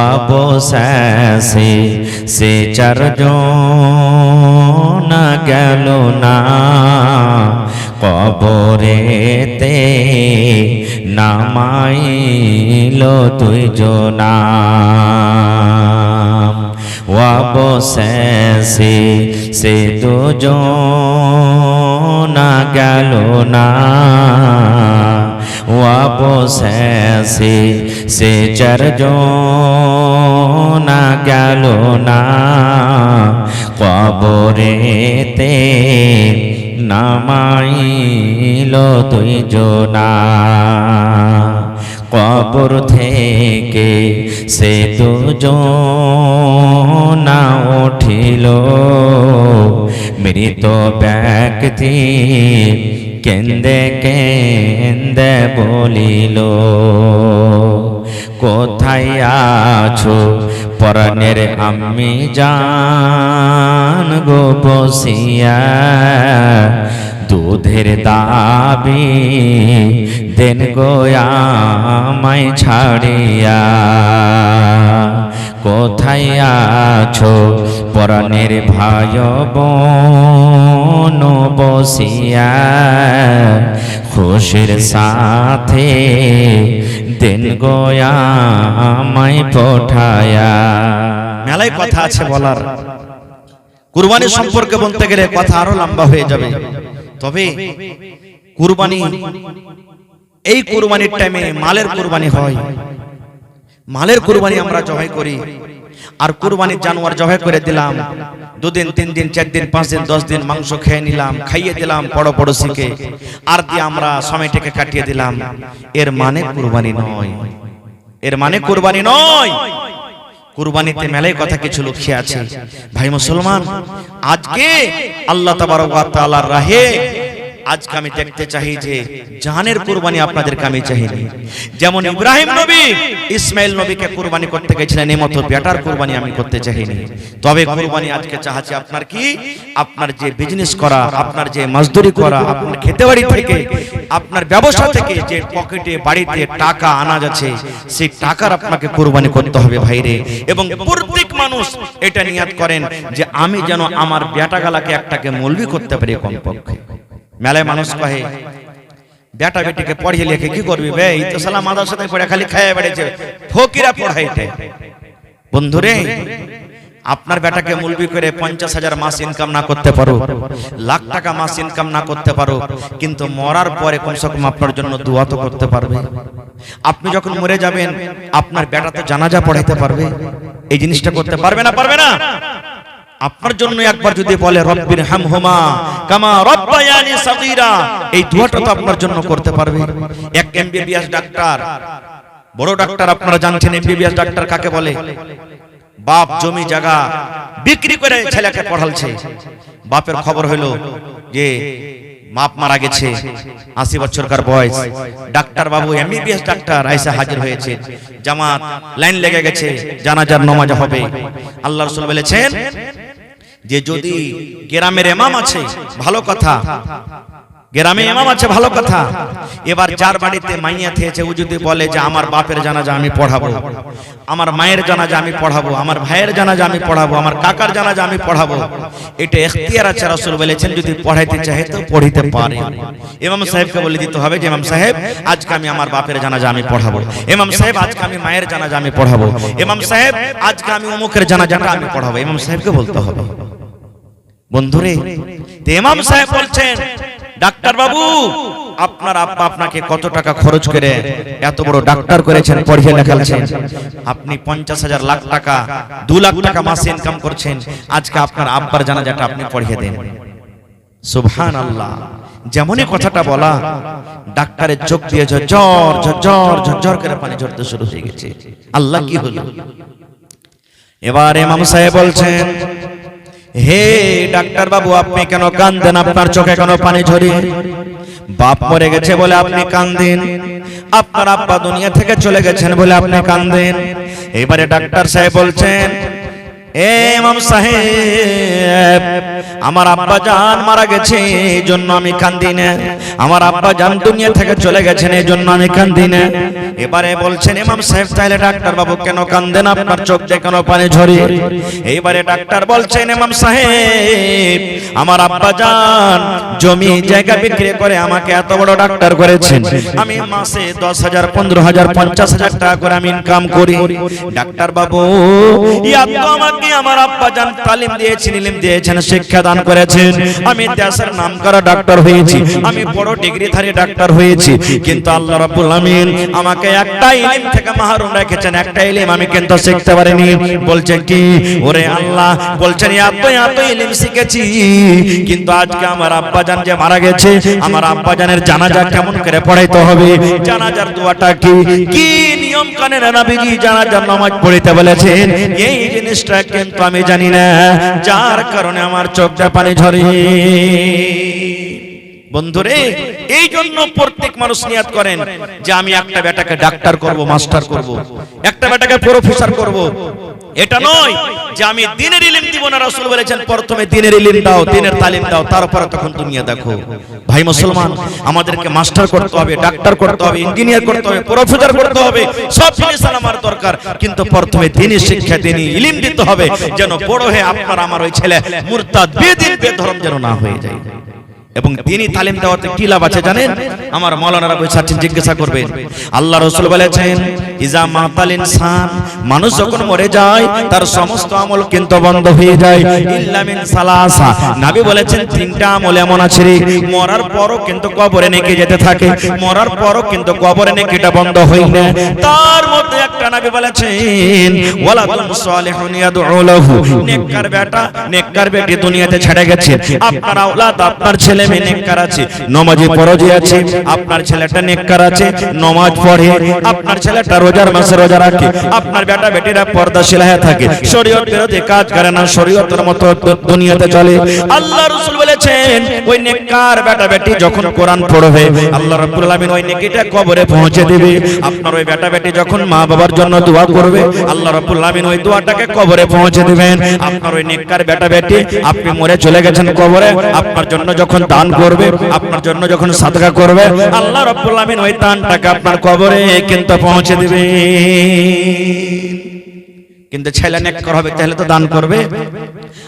অবশেষে সে চারজনা গেল না কবরেতে নামাইল দুইজনা অবশেষে সে দুজনা গেল না অবশেষে সে চারজনা গেল না কবরেতে নামাইল দুইজনা কবর থেকে সে দুজনা উঠিল মৃত ব্যক্তি কেন্দে কেন্দে বলিল কোথায় আছো পরাণের আমি জান গো বসিয়া দুধের দাবি দেন গো আমায় ছাড়িয়া কোথায় আছো পরাণের ভাই বোন বসিয়া খুশির সাথে দেন গো আমায় পঠায়া মেলায় কথা আছে বলার কুরবানি সম্পর্কে বলতে গেলে কথা আরো লম্বা হয়ে যাবে তবে কুরবানি এই কুরবানির টাইমে মালের কুরবানি হয় মালের কুরবানি আমরা জবাই করি আর কুরবানির জানোয়ার জবাই করে দিলাম 2 দিন 3 দিন 4 দিন 5 দিন 10 দিন মাংস খেয়ে নিলাম খাইয়ে দিলাম পড়োশিকে আর দিয়ে আমরা সময়টাকে কাটিয়ে দিলাম এর মানে কুরবানি নয় এর মানে কুরবানি নয় কুরবানিতে মেলায় কথা কিছু লুকিয়ে আছে ভাই মুসলমান আজকে আল্লাহ তাবারক ওয়া তাআলার রাহে আজকে আমি দেখতে চাই যে জানের কুরবানি আপনাদেরকে আমি চাইনি যেমন ইব্রাহিম নবী ইসমাইল নবীকে কুরবানি করতে গেছিলেন এই মতো বেটার কুরবানি আমি করতে চাইনি তবে কুরবানি আজকে চাইছি আপনার কি আপনার যে বিজনেস করা আপনার যে মজদুরি করা আপনার খেতেবাড়ি থেকে আপনার ব্যবসা থেকে যে পকেটে বাড়িতে টাকা আনা যাচ্ছে সেই টাকার আপনাকে কুরবানি করতে হবে ভাইরে এবং প্রত্যেক মানুষ এটা নিয়ত করেন যে আমি যেন আমার বেটাগালাকে একটাকে মৌলবি করতে পারি কমপক্ষে মেলায় মানুষ কহে বেটা বেটিকে পড়িয়ে লিখে কি করবি বে এই তো সালা মাদ্রাসাতে পড়ে খালি খাইয়া বেড়েছে ফকিরা পড়াইতে বন্ধুরে আপনার বেটাকে মৌলবি করে 50,000 মাস ইনকাম না করতে পারো লাখ টাকা মাস ইনকাম না করতে পারো কিন্তু মরার পরে কমসে কম আপনার জন্য দোয়া তো করতে পারবে আপনি যখন মরে যাবেন আপনার বেটা তো জানাজা পড়াইতে পারবে এই জিনিসটা করতে পারবে না আপনার জন্য একবার যদি বলে রব্বির হামহুমা কামা রব্বায়ানি সাগীরা এই দোয়াটা তো আপনার জন্য করতে পারবে এক এমবিবিএস ডাক্তার বড় ডাক্তার আপনারা জানছেন এমবিবিএস ডাক্তার কাকে বলে? বাপ জমি জায়গা বিক্রি করে ছেলেকে পড়ালছে। বাপের খবর হলো যে বাপ মারা গেছে, 80 বছরকার বয়স। ডাক্তার বাবু এমবিবিএস ডাক্তার আইসা হাজির হয়েছে, জামাত লাইন লেগে গেছে, জানাজার নামাজ হবে। আল্লাহ রাসূল বলেছেন যে যদি গ্রামের ইমাম আছে ভালো কথা, গ্রামে ইমাম আছে ভালো কথা, এবার যার বাড়িতে মাইয়া থেয়েছে ও যদি বলে যে আমার বাপের জানাজা আমি পড়াবো, আমার মায়ের জানাজা আমি পড়াবো, আমার ভাইয়ের জানাজা আমি পড়াবো, আমার কাকার জানাজা আমি পড়াবো, এটা ইখতিয়ার আছে। রাসূল বলেছেন যদি পড়াইতে চাহে তো পড়িতে পারে। ইমাম সাহেবকে বলে দিতে হবে যে ইমাম সাহেব আজকে আমি আমার বাপের জানাজা আমি পড়াবো, ইমাম সাহেব আজকে আমি মায়ের জানাজা আমি পড়াবো, ইমাম সাহেব আজকে আমি অমুকের জানাজাটা আমি পড়াবো। ইমাম সাহেবকে বলতে হবে। বন্ধুরে, ইমাম সাহেব বলছেন ডাক্তার বাবু আপনার আব্বা আপনাকে কত টাকা খরচ করে এত বড় ডাক্তার করেছেন, পড়িয়ে লেখাচ্ছেন, আপনি 50,000 লাখ টাকা 2 লাখ টাকা মাসে ইনকাম করছেন, আজকে আপনার আব্বার জানাজাটা আপনি পড়িয়ে দেন। সুবহানাল্লাহ। যেমনই কথাটা বলা ডাক্তারের চোখ দিয়ে ঝরঝর ঝরঝর ঝরঝর করে পানি ঝরতে শুরু হয়ে গেছে। আল্লাহ কি হলো? এবার ইমাম সাহেব বলছেন হে ডাক্তার বাবু আপনি কেন কাঁদেন? আপনার চোখে কেন পানি ঝরে? বাপ মরে গেছে বলে আপনি কাঁদেন, আপনার আব্বা দুনিয়া থেকে চলে গেছেন বলে আপনি কাঁদেন। এবারে ডাক্তার সাহেব বলছেন এ ইমাম সাহেব আমার আব্বা জান মারা গেছে এই জন্য আমি কাঁদি না, আমার আব্বা জান দুনিয়া থেকে চলে গেছেন এই জন্য আমি কাঁদি না। এবারে বলছেন ইমাম সাহেব তাহলে ডাক্তার বাবু কেন কাঁদেন? আপনার চোখ দিয়ে কেন পানি ঝরে? এইবারে ডাক্তার বলছেন ইমাম সাহেব আমার আব্বা জান জমি জায়গা বিক্রি করে আমাকে এত বড় ডাক্তার করেছেন, আমি মাসে 10,000 15,000 50,000 টাকা করে আমি ইনকাম করি। ডাক্তার বাবু ইয়া তো আমাকে আমার আব্বা জান তালিম দিয়েছেন, ইলম দিয়েছেন, শিক্ষা দান করেছেন, আমি দেশের নামকরা ডাক্তার হয়েছি, আমি বড় ডিগ্রিধারী ডাক্তার হয়েছি, কিন্তু আল্লাহ রাব্বুল আমিন আমাকে একটা ইলম থেকে মাহরুম রেখেছেন, একটা ইলম আমি কিন্তু শিখতে পারিনি। বলছেন কি ওরে আল্লাহ, বলছেন এত ইলম শিখেছি কিন্তু আজকে আমার আব্বা জান যে মারা গেছে আমার আব্বা জানের জানাজা কেমন করে পড়াইতে হবে, জানাজার দোয়াটা কি কি নিয়ম কানুনে নবীজি জানাজার নামাজ পড়িতে বলেছেন এই জিনিসটা কিন্তু আমি জানি না, যার কারণে আমার চোখটা পানি ঝরে। বন্ধুরে, এই জন্য প্রত্যেক মানুষ নিয়ত করেন যে আমি একটা বেটাকে ডাক্তার করব, মাস্টার করব, একটা বেটাকে প্রফেসর করব। এটা নয় যে আমি দ্বীনের ইলম দিব না। রাসূল বলেছেন প্রথমে দ্বীনের ইলম দাও, দ্বীনের তালিম দাও, তারপর তখন দুনিয়া দেখো। ভাই মুসলমান, আমাদেরকে মাস্টার করতে হবে, ডাক্তার করতে হবে, ইঞ্জিনিয়ার করতে হবে, প্রফেসর করতে হবে, সব জিনিস আমার দরকার, কিন্তু প্রথমে দ্বীনের শিক্ষা দ্বীনের ইলম দিতে হবে, যেন বড় হয়ে আপনার আমার ওই ছেলে মুরতাদ বেদিন বেধর্ম যেন না হয়ে যায়। এবং দ্বীনি তালিম দেওয়াতে কি লাভ আছে জানেন? আমার মাওলানারা বসে আছেন, জিজ্ঞাসা করবেন। আল্লাহ রাসূল বলেছেন ইজা মাতাল ইনসান, মানুষ যখন মরে যায় তার সমস্ত আমল কিন্তু বন্ধ হয়ে যায় ইল্লা মিন সালাসা। নবী বলেছেন তিনটা আমল এমন আছে রে মরার পরও কিন্তু কবরে নেকি যেতে থাকে, মরার পরও কিন্তু কবরে নেকিটা বন্ধ হয় না। তার মধ্যে একটা নবী বলেছেন ওয়ালাদুন সালিহুন ইয়াদউ লাহু, নেককার বেটা নেককার বেটি দুনিয়াতে ছেড়ে গেছে, আপনার আওলাদ আপনার ছেলে নেককার আছে, নামাজি ফরজি আছে, আপনার ছেলেটা নেককার আছে, নামাজ পড়ে, আপনার ছেলেটা রোজার মাসে রোজা রাখে, আপনার বেটা বেটিরা পর্দাশীল হয়ে থাকে, শরীয়ত বিরোধী কাজ করে না, শরীয়তের মতো দুনিয়াতে চলে। আল্লাহ রাসূল বলেছেন ওই নেককার বেটা বেটি যখন কোরআন পড়বে আল্লাহ রাব্বুল আলামিন ওই নেকিটা কবরে পৌঁছে দিবে। আপনার ওই বেটা বেটি যখন মা বাবার জন্য দোয়া করবে আল্লাহ রাব্বুল আলামিন ওই দোয়াটাকে কবরে পৌঁছে দিবেন। আপনার ওই নেককার বেটা বেটি আপনি মরে চলে গেছেন কবরে, আপনার জন্য যখন দান করবে, আপনার জন্য যখন সাদকা করবে আল্লাহ রাব্বুল আমিন ওই দানটাকে আপনার কবরে কিন্তু পৌঁছে দিবে। কিন্তু ছেলে নেককার হবে তাহলে তো দান করবে,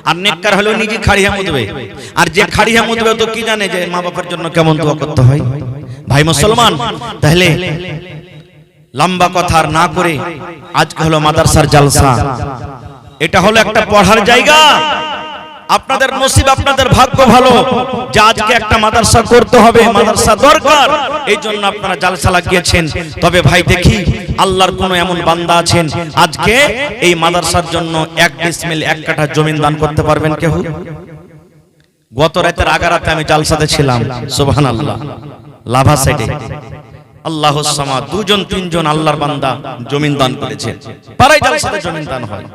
আর নেককার হলেও নিজে খাড়িয়া মুদবে, আর যে খাড়িয়া মুদবে তো কি জানে যে মা বাবার জন্য কেমন দোয়া করতে হয়। ভাই মুসলমান, তাহলে লম্বা কথা আর না করে আজকে হলো মাদ্রাসার জলসা, এটা হলো একটা পড়ার জায়গা। আপনাদের নসিব, আপনাদের ভাগ্য ভালো যে আজকে একটা মাদ্রাসা করতে হবে, মাদ্রাসা দরকার, এই জন্য আপনারা জালসা লাগিয়েছেন। তবে ভাই দেখি আল্লাহর কোন এমন বান্দা আছেন আজকে এই মাদ্রাসার জন্য 1 ডিসমিল 1 কাঠা জমিন দান করতে পারবেন কেউ? গত রাতের আগারাতে আমি জালসাতে ছিলাম, সুবহানাল্লাহ, লাভা সাইডে। আল্লাহুস সামাদ, দুজন তিনজন আল্লাহর বান্দা জমিন দান করেছেন। পাড়ায় জালসাতে জমিন দান হয়।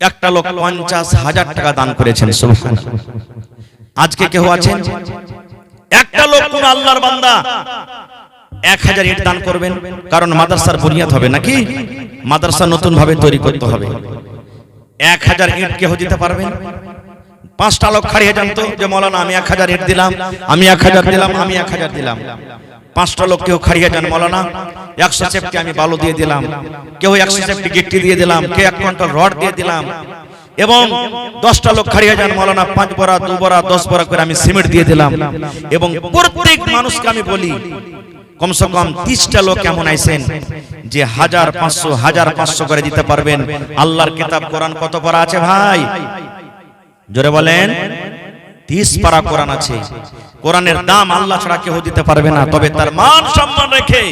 একটা লোক 50,000 টাকা দান করেছেন, সুবহানাল্লাহ। আজকে কেউ আছেন একটা লোক কোন আল্লাহর বান্দা 1000 ইট দান করবেন? কারণ মাদ্রাসার বুনিয়াদ হবে নাকি, মাদ্রাসা নতুন ভাবে তৈরি করতে হবে। 1000 ইট কেউ দিতে পারবেন? 5টা লোক খাড়িয়ে জানতো যে মৌলানা আমি 1000 ইট দিলাম, আমি 1000 দিলাম, আমি 1000 দিলাম। 5টা লোক কেউ খাড়িয়ে যান, মৌলানা 100 সেফটি আমি বালু দিয়ে দিলাম, কেউ 100 সেফটি গিট্টি দিয়ে দিলাম, কে 1 কুইন্টাল রড দিয়ে দিলাম। এবং 10টা লোক খাড়িয়ে যান, মৌলানা 5 বড়া 2 বড়া 10 বড়া করে আমি সিমেন্ট দিয়ে দিলাম। এবং প্রত্যেক মানুষকে আমি বলি কমসে কম 30টা লোক এমন আইছেন যে 1500 করে দিতে পারবেন। আল্লাহর কিতাব কোরআন কত পারা আছে ভাই? জোরে বলেন। 30 পারা কোরআন আছে। কোরআনের দাম আল্লাহ ছাড়া কেউ দিতে পারবে না। তবে তার মান সম্মান রেখে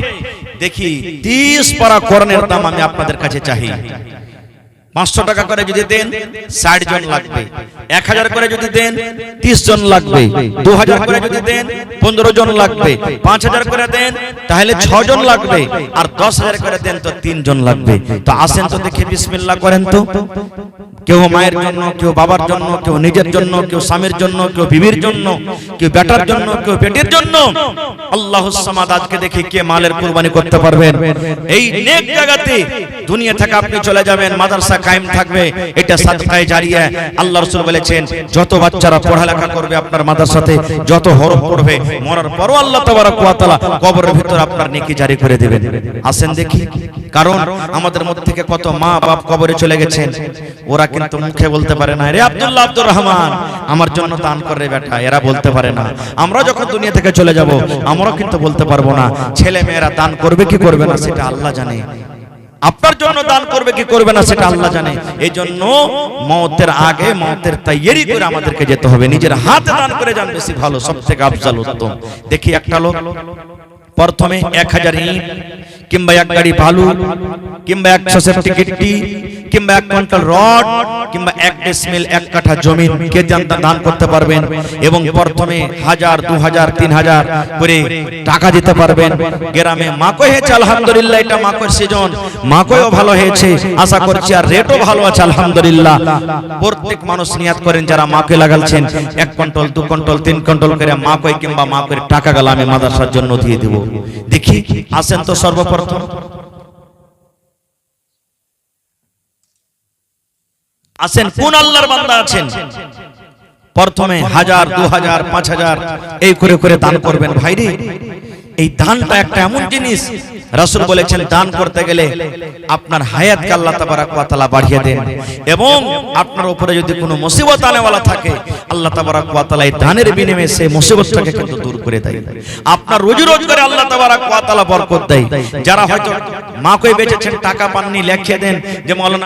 দেখি 30 পারা কোরআনের দাম আমি আপনাদের কাছে চাই। 500 টাকা করে যদি দেন 60 জন লাগবে, 1000 করে যদি দেন 30 জন লাগবে, 2000 করে যদি দেন 15 জন লাগবে, 5000 করে দেন তাহলে 6 জন লাগবে, আর 10000 করে দেন তো 3 জন লাগবে। তো আসেন তো দেখি বিসমিল্লাহ করেন তো। কেউ মায়ের জন্য, কেউ বাবার জন্য, কেউ নিজের জন্য, কেউ স্বামীর জন্য, কেউ বিবির জন্য, কেউ বেটার জন্য, কেউ বেটির জন্য। আল্লাহুস সামাদ। আজকে দেখি কে মালের কুরবানি করতে পারবেন। এই নেক জায়গাতে দুনিয়া থেকে আপনি চলে যাবেন, মাদ্রাসা কায়েম থাকবে, এটা সাদকায়ে জারিয়া। আল্লাহ রাসূল বলেছেন যত বাচ্চারা পড়ালেখা করবে আপনার মাদ্রাসাতে, যত হরফ পড়বে, মরার পরও আল্লাহ তাবারক ওয়া তাআলা কবরের ভিতর আপনার নেকি জারি করে দিবেন। আসেন দেখি। কারণ আমাদের মধ্যে থেকে কত মা বাপ কবরে চলে গেছেন, ওরা কিন্তু মুখে বলতে পারে না রে আব্দুল্লাহ আব্দুর রহমান আমার জন্য দান কর রে বেটা, এরা বলতে পারে না। আমরা যখন দুনিয়া থেকে চলে যাব আমরাও কিন্তু বলতে পারবো না। ছেলে মেয়েরা দান করবে কি করবে না সেটা আল্লাহ জানে। আপনার জন্য দান করবে কি করবে না সেটা আল্লাহ জানে। এই জন্য মওতের আগে মওতের তৈয়ারি করে আমাদেরকে যেতে হবে। নিজের হাতে দান করে যান, বেশি ভালো, সবথেকে আফজাল উত্তম। দেখি একটা লোক প্রথমে 1000 ইট কিংবা 1 গাড়ি বালু কিংবা 100 সেফটি গিট্টি কিংবা 1 কুইন্টাল রড কিংবা 1 ডিসমিল 1 কাঠা জমি কে দান করতে পারবেন। এবং প্রথমে 1000 2000 3000 করে টাকা দিতে পারবেন। গ্রামে মাকই হয়েছে আলহামদুলিল্লাহ, এটা মাকইর সিজন, মাকইও ভালো হয়েছে আশা করছি, আর রেটও ভালো আছে আলহামদুলিল্লাহ। প্রত্যেক মানুষ নিয়াত করেন যারা মাকই লাগাচ্ছেন 1 কুইন্টাল 2 কুইন্টাল 3 কুইন্টাল করে মাকই কিংবা মাকইর টাকা গেল আমি মাদ্রাসার জন্য দিয়ে দেব। দেখি আসেন তো সর্বপ্রথম আসেন কোন আল্লাহর বান্দা আছেন প্রথমে 1000 2000 5000 এই করে করে দান করবেন। ভাইরে এই দানটা একটা এমন জিনিস, রাসূল বলেছেন দান করতে গেলে আপনার হায়াতকে আল্লাহ তাবারক ওয়া তাআলা বাড়িয়ে দেন। এবং আপনার উপরে যদি কোনো মুসিবত আনেওয়ালা থাকে আল্লাহ তাবারক ওয়া তাআলা এই দানের বিনিময়ে সেই মুসিবতটাকে কিন্তু দূর করে দেয়। আপনার রুজি রোজগারে আল্লাহ তাবারক ওয়া তাআলা বরকত দেয়। যারা হয়তো মাকই বেচেছেন টাকা পাননি, লিখে দেন যে মাওলানা